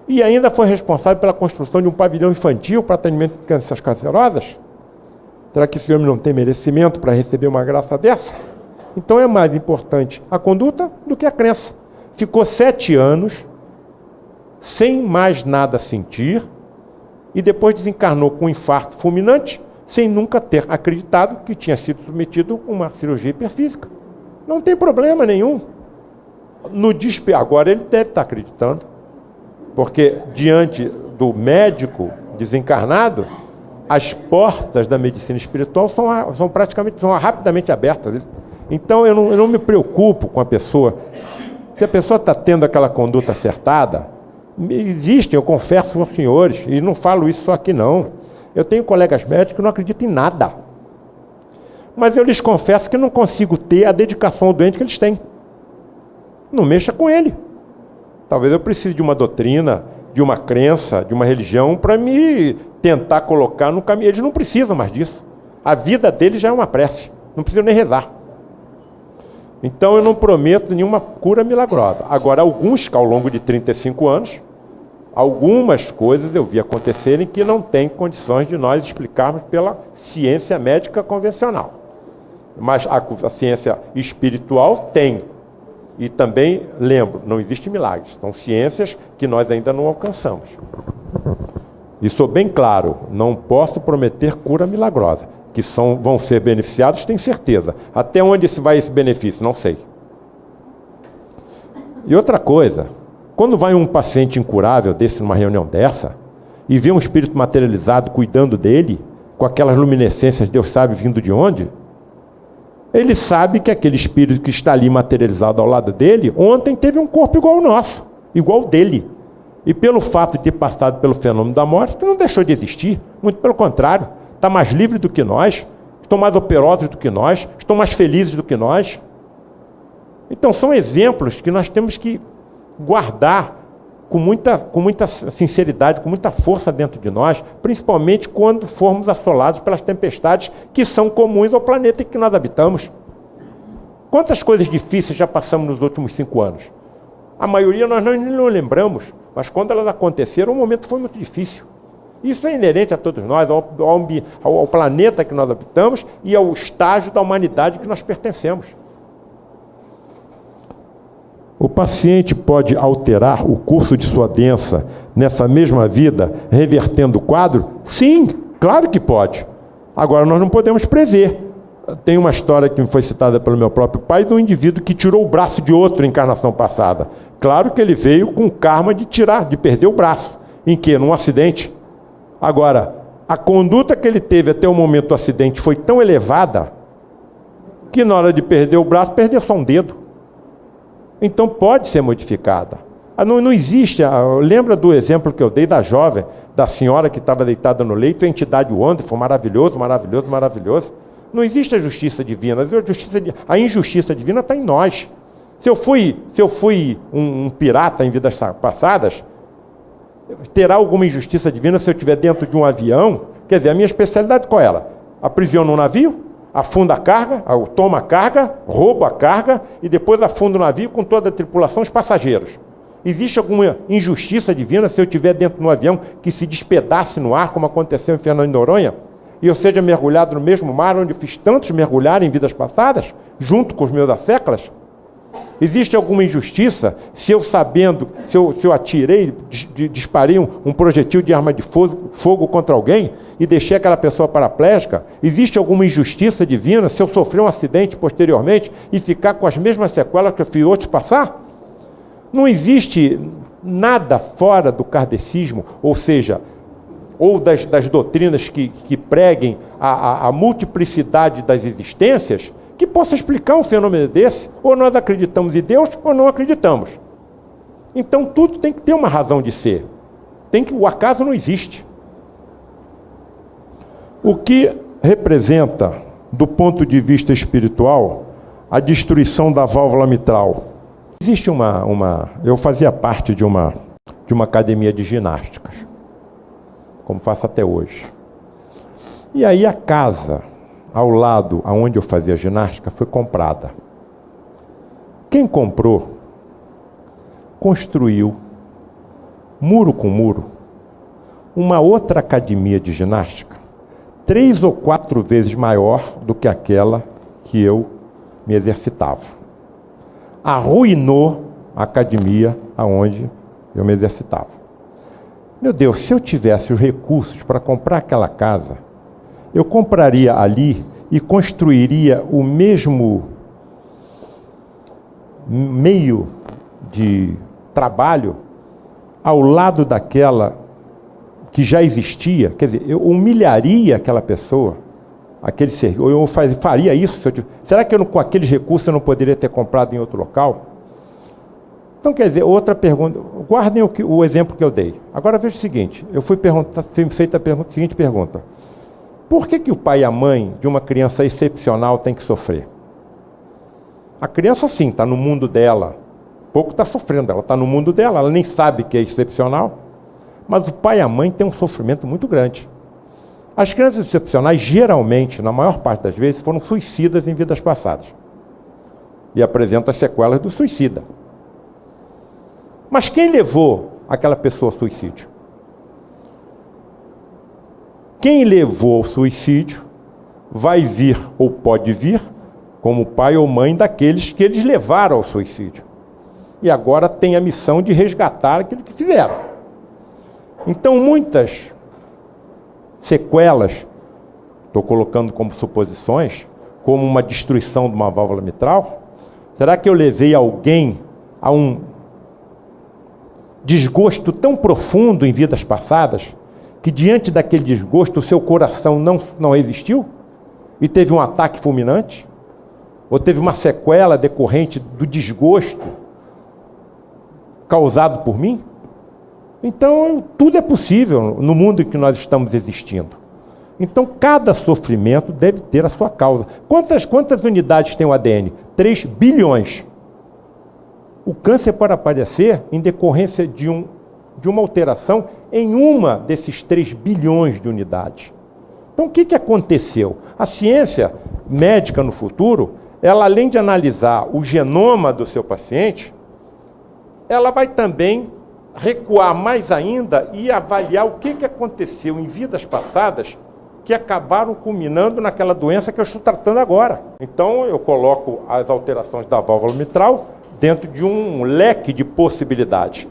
E ainda foi responsável pela construção de um pavilhão infantil para atendimento de crianças cancerosas. Será que esse homem não tem merecimento para receber uma graça dessa? Então é mais importante a conduta do que a crença. Ficou 7 anos sem mais nada sentir e depois desencarnou com um infarto fulminante sem nunca ter acreditado que tinha sido submetido a uma cirurgia hiperfísica. Não tem problema nenhum. Agora ele deve estar acreditando, porque diante do médico desencarnado, as portas da medicina espiritual são rapidamente abertas. Então eu não me preocupo com a pessoa. Se a pessoa está tendo aquela conduta acertada, existem, eu confesso aos senhores, e não falo isso só aqui não. Eu tenho colegas médicos que não acreditam em nada. Mas eu lhes confesso que não consigo ter a dedicação ao doente que eles têm. Não mexa com ele. Talvez eu precise de uma doutrina, de uma crença, de uma religião para me tentar colocar no caminho. Eles não precisam mais disso. A vida deles já é uma prece. Não precisam nem rezar. Então eu não prometo nenhuma cura milagrosa. Agora, alguns que ao longo de 35 anos, algumas coisas eu vi acontecerem que não tem condições de nós explicarmos pela ciência médica convencional. Mas a ciência espiritual tem. E também, lembro, não existe milagres. São ciências que nós ainda não alcançamos. E sou bem claro, não posso prometer cura milagrosa. Que vão ser beneficiados, tenho certeza. Até onde vai esse benefício? Não sei. E outra coisa, quando vai um paciente incurável desse numa reunião dessa, e vê um espírito materializado cuidando dele, com aquelas luminescências, Deus sabe vindo de onde, ele sabe que aquele espírito que está ali materializado ao lado dele, ontem teve um corpo igual ao nosso, igual ao dele. E pelo fato de ter passado pelo fenômeno da morte, não deixou de existir, muito pelo contrário. Está mais livre do que nós, estão mais operosos do que nós, estão mais felizes do que nós. Então são exemplos que nós temos que guardar com muita sinceridade, com muita força dentro de nós, principalmente quando formos assolados pelas tempestades que são comuns ao planeta em que nós habitamos. Quantas coisas difíceis já passamos nos últimos 5 anos? A maioria nós não lembramos, mas quando elas aconteceram, o momento foi muito difícil. Isso é inerente a todos nós, ao planeta que nós habitamos e ao estágio da humanidade que nós pertencemos. O paciente pode alterar o curso de sua doença nessa mesma vida, revertendo o quadro? Sim, claro que pode. Agora, nós não podemos prever. Tem uma história que me foi citada pelo meu próprio pai, de um indivíduo que tirou o braço de outro em encarnação passada. Claro que ele veio com karma de perder o braço. Em quê? Num acidente. Agora, a conduta que ele teve até o momento do acidente foi tão elevada que na hora de perder o braço, perdeu só um dedo. Então pode ser modificada. Não existe, lembra do exemplo que eu dei da jovem, da senhora que estava deitada no leito, a entidade o foi maravilhoso, maravilhoso, maravilhoso. Não existe a justiça divina, a injustiça divina está em nós. Se eu fui um pirata em vidas passadas, terá alguma injustiça divina se eu estiver dentro de um avião? Quer dizer, a minha especialidade qual é ela? Aprisiona um navio, afunda a carga, toma a carga, rouba a carga e depois afunda o navio com toda a tripulação, os passageiros. Existe alguma injustiça divina se eu estiver dentro de um avião que se despedace no ar, como aconteceu em Fernando de Noronha, e eu seja mergulhado no mesmo mar onde fiz tantos mergulhar em vidas passadas, junto com os meus asseclas? Existe alguma injustiça se eu sabendo, se eu atirei, disparei um projetil de arma de fogo contra alguém e deixei aquela pessoa paraplégica? Existe alguma injustiça divina se eu sofrer um acidente posteriormente e ficar com as mesmas sequelas que eu fiz outros passar? Não existe nada fora do kardecismo, ou seja, ou das doutrinas que preguem a multiplicidade das existências, que possa explicar um fenômeno desse. Ou nós acreditamos em Deus, ou não acreditamos. Então tudo tem que ter uma razão de ser. O acaso não existe. O que representa, do ponto de vista espiritual, a destruição da válvula mitral? Existe eu fazia parte de uma academia de ginásticas, como faço até hoje. E aí a casa, ao lado aonde eu fazia ginástica, foi comprada. Quem comprou, construiu, muro com muro, uma outra academia de ginástica, 3 ou 4 vezes maior do que aquela que eu me exercitava. Arruinou a academia aonde eu me exercitava. Meu Deus, se eu tivesse os recursos para comprar aquela casa, eu compraria ali e construiria o mesmo meio de trabalho ao lado daquela que já existia. Quer dizer, eu humilharia aquela pessoa, aquele ser, ou eu faria isso. Será que com aqueles recursos eu não poderia ter comprado em outro local? Então, quer dizer, outra pergunta, guardem o exemplo que eu dei. Agora veja o seguinte, eu fui feita a seguinte pergunta: por que o pai e a mãe de uma criança excepcional tem que sofrer? A criança sim, está no mundo dela, pouco está sofrendo, ela está no mundo dela, ela nem sabe que é excepcional, mas o pai e a mãe têm um sofrimento muito grande. As crianças excepcionais, geralmente, na maior parte das vezes, foram suicidas em vidas passadas e apresentam as sequelas do suicida. Mas quem levou aquela pessoa ao suicídio? Quem levou ao suicídio vai vir, ou pode vir, como pai ou mãe daqueles que eles levaram ao suicídio. E agora tem a missão de resgatar aquilo que fizeram. Então, muitas sequelas, estou colocando como suposições, como uma destruição de uma válvula mitral. Será que eu levei alguém a um desgosto tão profundo em vidas passadas, que diante daquele desgosto o seu coração não resistiu? E teve um ataque fulminante? Ou teve uma sequela decorrente do desgosto causado por mim? Então, tudo é possível no mundo em que nós estamos existindo. Então, cada sofrimento deve ter a sua causa. Quantas unidades tem o ADN? 3 bilhões. O câncer pode aparecer em decorrência de uma alteração em uma desses 3 bilhões de unidades. Então, o que aconteceu? A ciência médica no futuro, ela além de analisar o genoma do seu paciente, ela vai também recuar mais ainda e avaliar o que aconteceu em vidas passadas que acabaram culminando naquela doença que eu estou tratando agora. Então, eu coloco as alterações da válvula mitral dentro de um leque de possibilidades.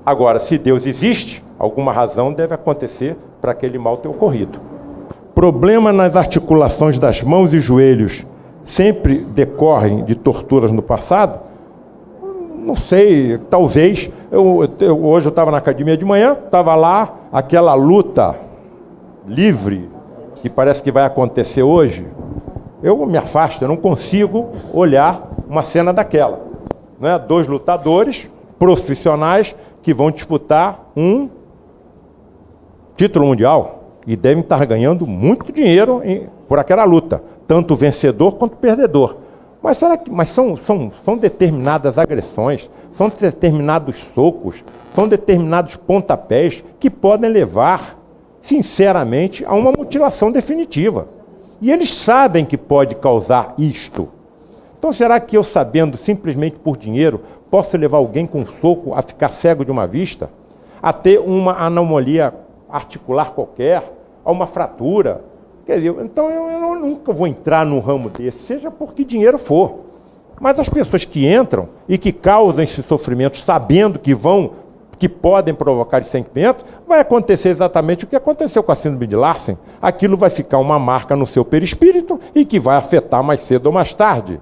Agora, se Deus existe, alguma razão deve acontecer para aquele mal ter ocorrido. Problema nas articulações das mãos e joelhos sempre decorrem de torturas no passado? Não sei, talvez. Hoje eu estava na academia de manhã, estava lá, aquela luta livre, que parece que vai acontecer hoje. Eu me afasto, eu não consigo olhar uma cena daquela. Né? 2 lutadores profissionais que vão disputar um título mundial e devem estar ganhando muito dinheiro por aquela luta, tanto o vencedor quanto o perdedor. Mas são determinadas agressões, são determinados socos, são determinados pontapés que podem levar, sinceramente, a uma mutilação definitiva. E eles sabem que pode causar isto. Então, será que eu, sabendo simplesmente por dinheiro, posso levar alguém com um soco a ficar cego de uma vista? A ter uma anomalia articular qualquer? A uma fratura? Quer dizer, então eu nunca vou entrar num ramo desse, seja por que dinheiro for. Mas as pessoas que entram e que causam esse sofrimento sabendo que podem provocar esse sentimento, vai acontecer exatamente o que aconteceu com a síndrome de Larsen. Aquilo vai ficar uma marca no seu perispírito e que vai afetar mais cedo ou mais tarde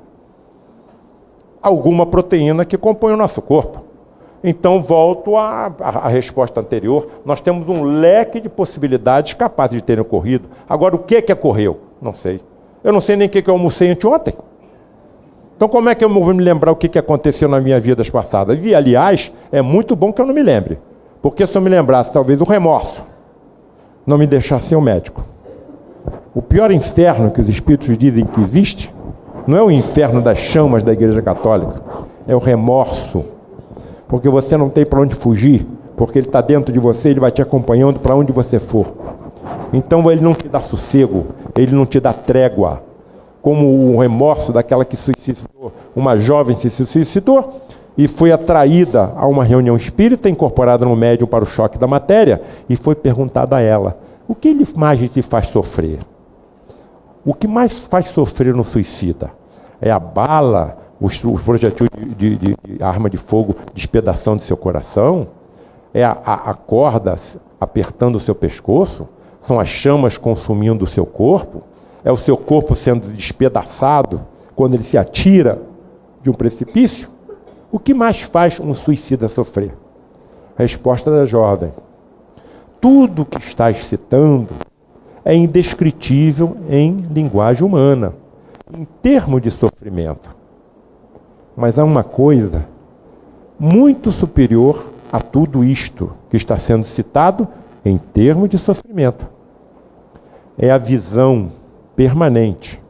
alguma proteína que compõe o nosso corpo. Então, volto à resposta anterior. Nós temos um leque de possibilidades capazes de terem ocorrido. Agora, o que ocorreu? Não sei. Eu não sei nem o que eu almocei anteontem. Então, como é que eu vou me lembrar o que aconteceu na minha vida passada? E, aliás, é muito bom que eu não me lembre. Porque se eu me lembrasse, talvez, o remorso não me deixasse ser um médico. O pior inferno que os espíritos dizem que existe não é o inferno das chamas da Igreja Católica, é o remorso. Porque você não tem para onde fugir, porque ele está dentro de você, ele vai te acompanhando para onde você for. Então ele não te dá sossego, ele não te dá trégua. Como o remorso daquela que suicidou, uma jovem se suicidou e foi atraída a uma reunião espírita, incorporada no médium para o choque da matéria, e foi perguntado a ela, o que mais te faz sofrer? O que mais faz sofrer no suicida? É a bala, os projetis de arma de fogo despedaçando seu coração? É a corda apertando o seu pescoço? São as chamas consumindo o seu corpo? É o seu corpo sendo despedaçado quando ele se atira de um precipício? O que mais faz um suicida sofrer? Resposta da jovem. Tudo que estás citando é indescritível em linguagem humana, em termos de sofrimento. Mas há uma coisa muito superior a tudo isto que está sendo citado em termos de sofrimento. É a visão permanente.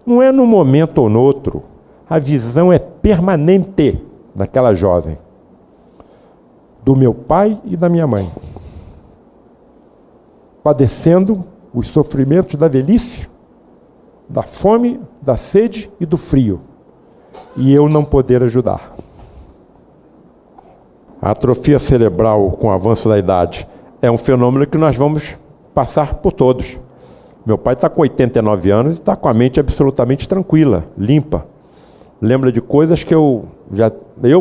Não é num momento ou no outro. A visão é permanente daquela jovem, do meu pai e da minha mãe, padecendo os sofrimentos da velhice, da fome, da sede e do frio, e eu não poder ajudar. A atrofia cerebral com o avanço da idade é um fenômeno que nós vamos passar por todos. Meu pai está com 89 anos e está com a mente absolutamente tranquila, limpa. Lembra de coisas que eu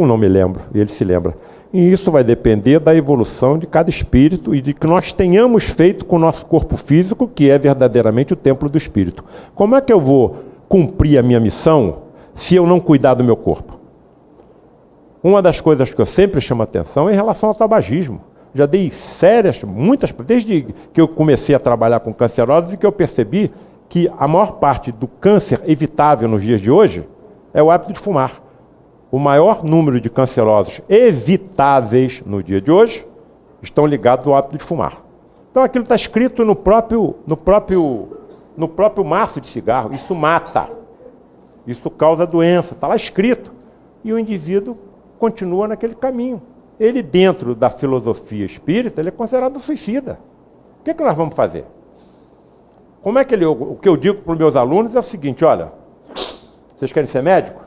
não me lembro, e ele se lembra. E isso vai depender da evolução de cada espírito e de que nós tenhamos feito com o nosso corpo físico, que é verdadeiramente o templo do espírito. Como é que eu vou cumprir a minha missão se eu não cuidar do meu corpo? Uma das coisas que eu sempre chamo a atenção é em relação ao tabagismo. Já dei desde que eu comecei a trabalhar com cancerosos, e que eu percebi que a maior parte do câncer evitável nos dias de hoje é o hábito de fumar. O maior número de cancerosos evitáveis no dia de hoje estão ligados ao hábito de fumar. Então aquilo está escrito no próprio maço de cigarro. Isso mata. Isso causa doença. Está lá escrito. E o indivíduo continua naquele caminho. Ele, dentro da filosofia espírita, ele é considerado suicida. O que nós vamos fazer? O que eu digo para os meus alunos é o seguinte, olha, vocês querem ser médico?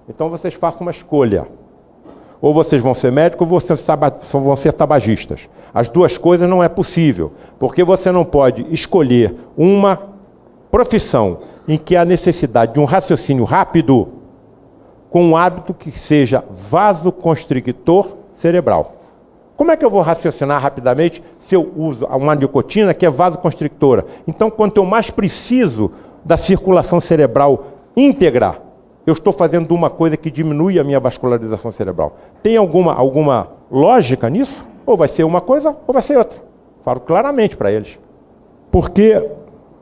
Então vocês façam uma escolha. Ou vocês vão ser médicos ou vocês vão ser tabagistas. As duas coisas não é possível, porque você não pode escolher uma profissão em que há necessidade de um raciocínio rápido com um hábito que seja vasoconstrictor cerebral. Como é que eu vou raciocinar rapidamente se eu uso uma nicotina que é vasoconstrictora? Então, quanto eu mais preciso da circulação cerebral íntegra, eu estou fazendo uma coisa que diminui a minha vascularização cerebral. Tem alguma lógica nisso? Ou vai ser uma coisa ou vai ser outra. Falo claramente para eles. Porque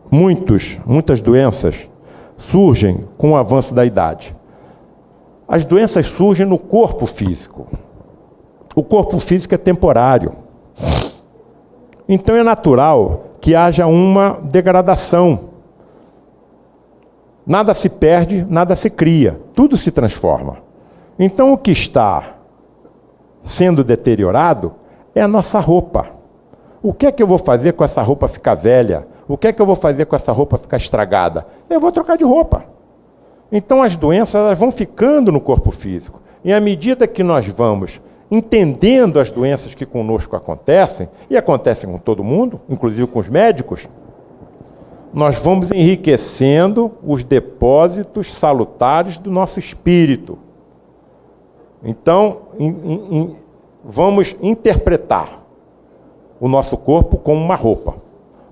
muitas doenças surgem com o avanço da idade. As doenças surgem no corpo físico. O corpo físico é temporário. Então é natural que haja uma degradação. Nada se perde, nada se cria. Tudo se transforma. Então o que está sendo deteriorado é a nossa roupa. O que é que eu vou fazer com essa roupa ficar velha? O que é que eu vou fazer com essa roupa ficar estragada? Eu vou trocar de roupa. Então as doenças elas vão ficando no corpo físico. E à medida que nós vamos entendendo as doenças que conosco acontecem, e acontecem com todo mundo, inclusive com os médicos, nós vamos enriquecendo os depósitos salutares do nosso espírito. Então, vamos interpretar o nosso corpo como uma roupa.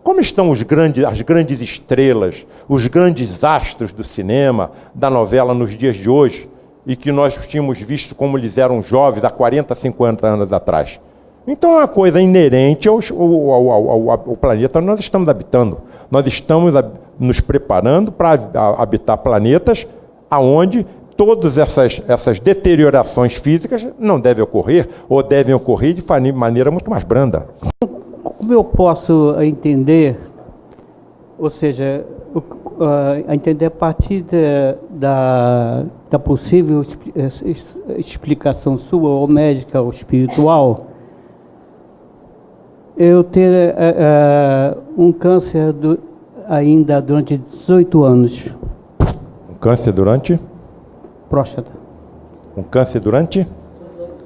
Como estão as grandes estrelas, os grandes astros do cinema, da novela nos dias de hoje? e que nós tínhamos visto como eles eram jovens há 40, 50 anos atrás. Então é uma coisa inerente ao planeta onde nós estamos habitando. Nós estamos nos preparando para habitar planetas onde todas essas deteriorações físicas não devem ocorrer, ou devem ocorrer de maneira muito mais branda. Como eu posso entender, ou seja, entender a partir da possível explicação sua, ou médica, ou espiritual, eu ter um câncer ainda durante 18 anos. Um câncer durante? Próstata. Um câncer durante?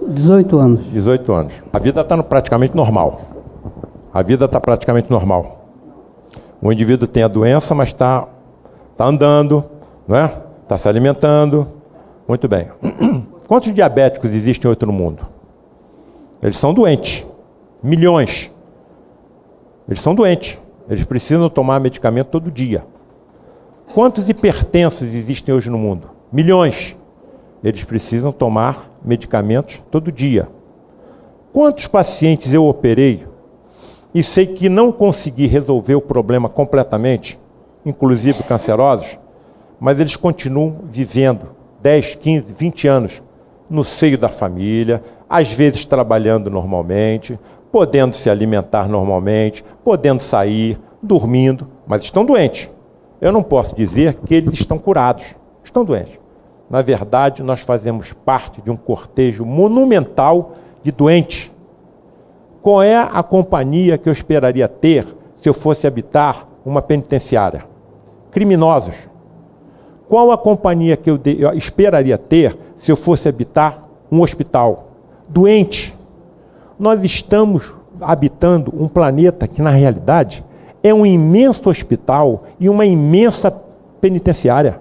18 anos. 18 anos. A vida está praticamente normal. A vida está praticamente normal. O indivíduo tem a doença, mas está andando, não é? Está se alimentando. Muito bem. Quantos diabéticos existem hoje no mundo? Eles são doentes. Milhões. Eles são doentes. Eles precisam tomar medicamento todo dia. Quantos hipertensos existem hoje no mundo? Milhões. Eles precisam tomar medicamentos todo dia. Quantos pacientes eu operei e sei que não consegui resolver o problema completamente, inclusive cancerosos, mas eles continuam vivendo 10, 15, 20 anos no seio da família, às vezes trabalhando normalmente, podendo se alimentar normalmente, podendo sair, dormindo, mas estão doentes. Eu não posso dizer que eles estão curados, estão doentes. Na verdade, nós fazemos parte de um cortejo monumental de doentes. Qual é a companhia que eu esperaria ter se eu fosse habitar uma penitenciária? Criminosos. Qual a companhia que eu esperaria ter se eu fosse habitar um hospital? Doentes. Nós estamos habitando um planeta que, na realidade, é um imenso hospital e uma imensa penitenciária.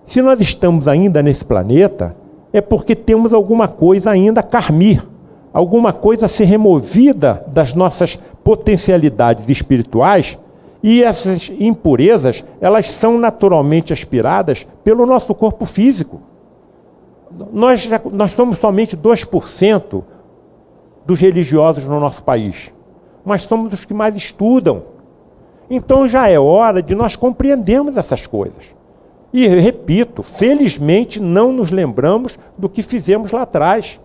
Se nós estamos ainda nesse planeta, é porque temos alguma coisa ainda a carmir, alguma coisa a ser removida das nossas potencialidades espirituais, e essas impurezas, elas são naturalmente aspiradas pelo nosso corpo físico. Nós somos somente 2% dos religiosos no nosso país, mas somos os que mais estudam. Então já é hora de nós compreendermos essas coisas. E, repito, felizmente não nos lembramos do que fizemos lá atrás,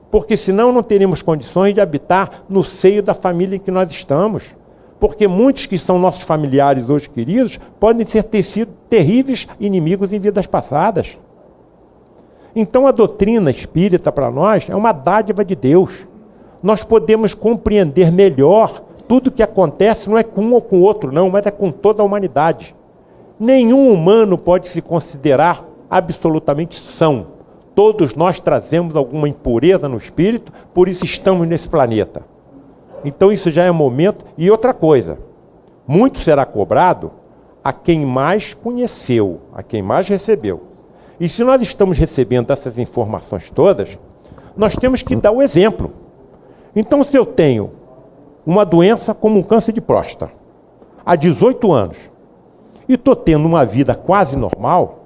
porque senão não teríamos condições de habitar no seio da família em que nós estamos. Porque muitos que são nossos familiares hoje queridos podem ter sido terríveis inimigos em vidas passadas. Então a doutrina espírita para nós é uma dádiva de Deus. Nós podemos compreender melhor tudo o que acontece, não é com um ou com o outro não, mas é com toda a humanidade. Nenhum humano pode se considerar absolutamente são. Todos nós trazemos alguma impureza no espírito, por isso estamos nesse planeta. Então isso já é momento. E outra coisa, muito será cobrado a quem mais conheceu, a quem mais recebeu. E se nós estamos recebendo essas informações todas, nós temos que dar o exemplo. Então, se eu tenho uma doença como um câncer de próstata, há 18 anos, e estou tendo uma vida quase normal,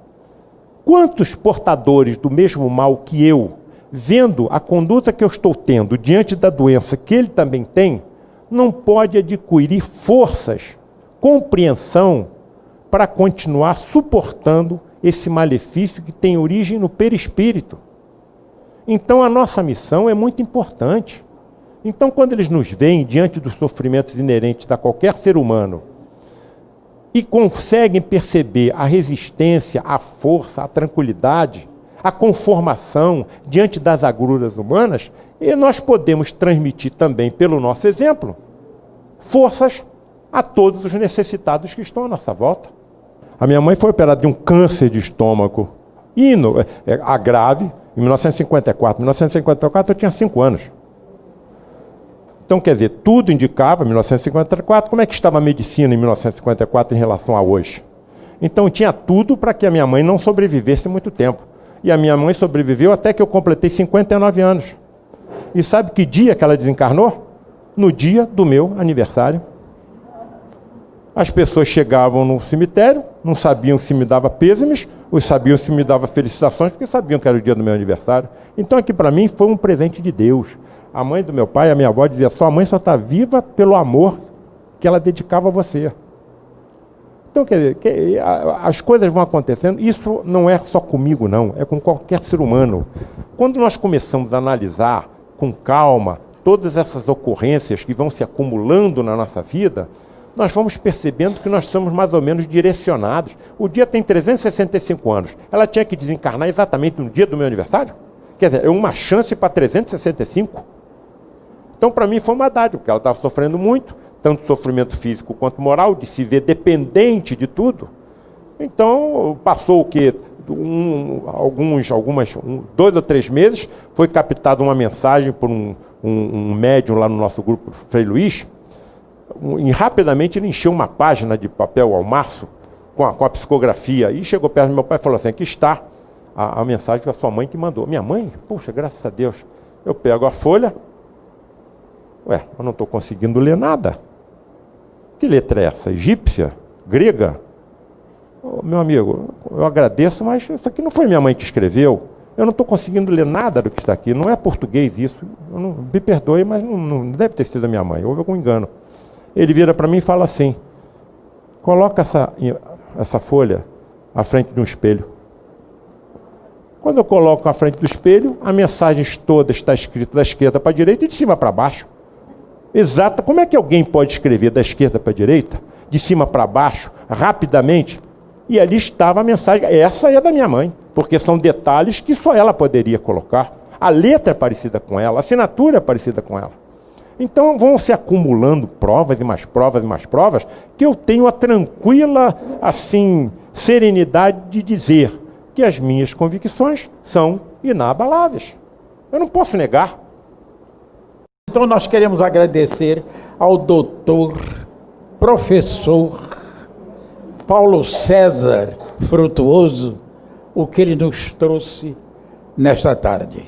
quantos portadores do mesmo mal que eu, vendo a conduta que eu estou tendo diante da doença que ele também tem, não pode adquirir forças, compreensão, para continuar suportando esse malefício que tem origem no perispírito. Então a nossa missão é muito importante. Então quando eles nos veem diante dos sofrimentos inerentes a qualquer ser humano, e conseguem perceber a resistência, a força, a tranquilidade, a conformação diante das agruras humanas, e nós podemos transmitir também, pelo nosso exemplo, forças a todos os necessitados que estão à nossa volta. A minha mãe foi operada de um câncer de estômago grave em 1954. Em 1954 eu tinha 5 anos. Então, quer dizer, tudo indicava, em 1954, como é que estava a medicina em 1954 em relação a hoje. Então, tinha tudo para que a minha mãe não sobrevivesse muito tempo. E a minha mãe sobreviveu até que eu completei 59 anos. E sabe que dia que ela desencarnou? No dia do meu aniversário. As pessoas chegavam no cemitério, não sabiam se me dava pêsames, ou sabiam se me dava felicitações, porque sabiam que era o dia do meu aniversário. Então aqui para mim foi um presente de Deus. A mãe do meu pai, a minha avó dizia, sua mãe só está viva pelo amor que ela dedicava a você. Então, quer dizer, as coisas vão acontecendo, isso não é só comigo não, é com qualquer ser humano. Quando nós começamos a analisar com calma todas essas ocorrências que vão se acumulando na nossa vida, nós vamos percebendo que nós somos mais ou menos direcionados. O dia tem 365 anos. Ela tinha que desencarnar exatamente no dia do meu aniversário? Quer dizer, é uma chance para 365. Então, para mim, foi uma dádiva, porque ela estava sofrendo muito, tanto sofrimento físico quanto moral, de se ver dependente de tudo. Então, passou o quê? 2 ou 3 meses, foi captada uma mensagem por um médium lá no nosso grupo, Frei Luiz, e rapidamente ele encheu uma página de papel ao maço com a psicografia e chegou perto do meu pai e falou assim, aqui está a mensagem que a sua mãe que mandou. Minha mãe? Puxa, graças a Deus. Eu pego a folha, eu não estou conseguindo ler nada. Que letra é essa? Egípcia? Grega? Meu amigo, eu agradeço, mas isso aqui não foi minha mãe que escreveu. Eu não estou conseguindo ler nada do que está aqui. Não é português isso. Me perdoe, mas não deve ter sido a minha mãe. Houve algum engano. Ele vira para mim e fala assim, coloca essa folha à frente de um espelho. Quando eu coloco à frente do espelho, a mensagem toda está escrita da esquerda para a direita e de cima para baixo. Exata. Como é que alguém pode escrever da esquerda para a direita, de cima para baixo, rapidamente? E ali estava a mensagem. Essa é da minha mãe, porque são detalhes que só ela poderia colocar. A letra é parecida com ela, a assinatura é parecida com ela. Então vão se acumulando provas e mais provas e mais provas, que eu tenho a tranquila, assim, serenidade de dizer que as minhas convicções são inabaláveis. Eu não posso negar. Então nós queremos agradecer ao doutor, professor Paulo César Frutuoso, o que ele nos trouxe nesta tarde.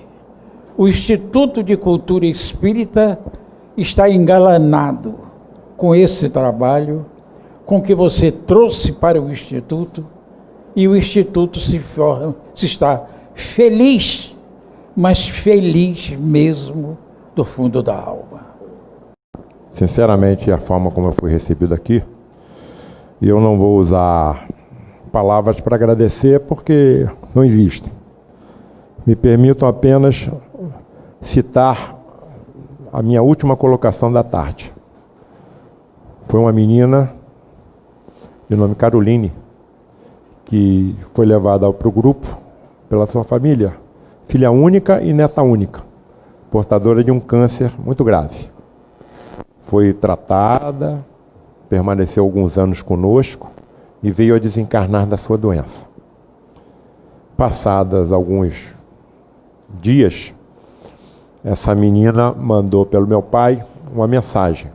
O Instituto de Cultura Espírita está engalanado com esse trabalho, com que você trouxe para o Instituto, e o Instituto se está feliz, mas feliz mesmo do fundo da alma. Sinceramente, a forma como eu fui recebido aqui, e eu não vou usar palavras para agradecer, porque não existem. Me permitam apenas citar a minha última colocação da tarde. Foi uma menina de nome Caroline, que foi levada para o grupo pela sua família, filha única e neta única, portadora de um câncer muito grave. Foi tratada, permaneceu alguns anos conosco e veio a desencarnar da sua doença. Passados alguns dias, essa menina mandou pelo meu pai uma mensagem.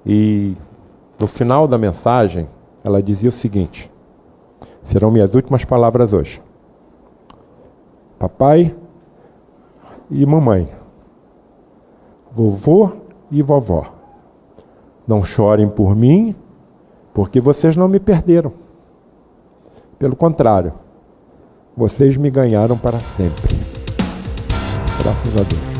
E no final da mensagem, ela dizia o seguinte, serão minhas últimas palavras hoje. Papai e mamãe, vovô e vovó, não chorem por mim, porque vocês não me perderam. Pelo contrário, vocês me ganharam para sempre. Graças a Deus.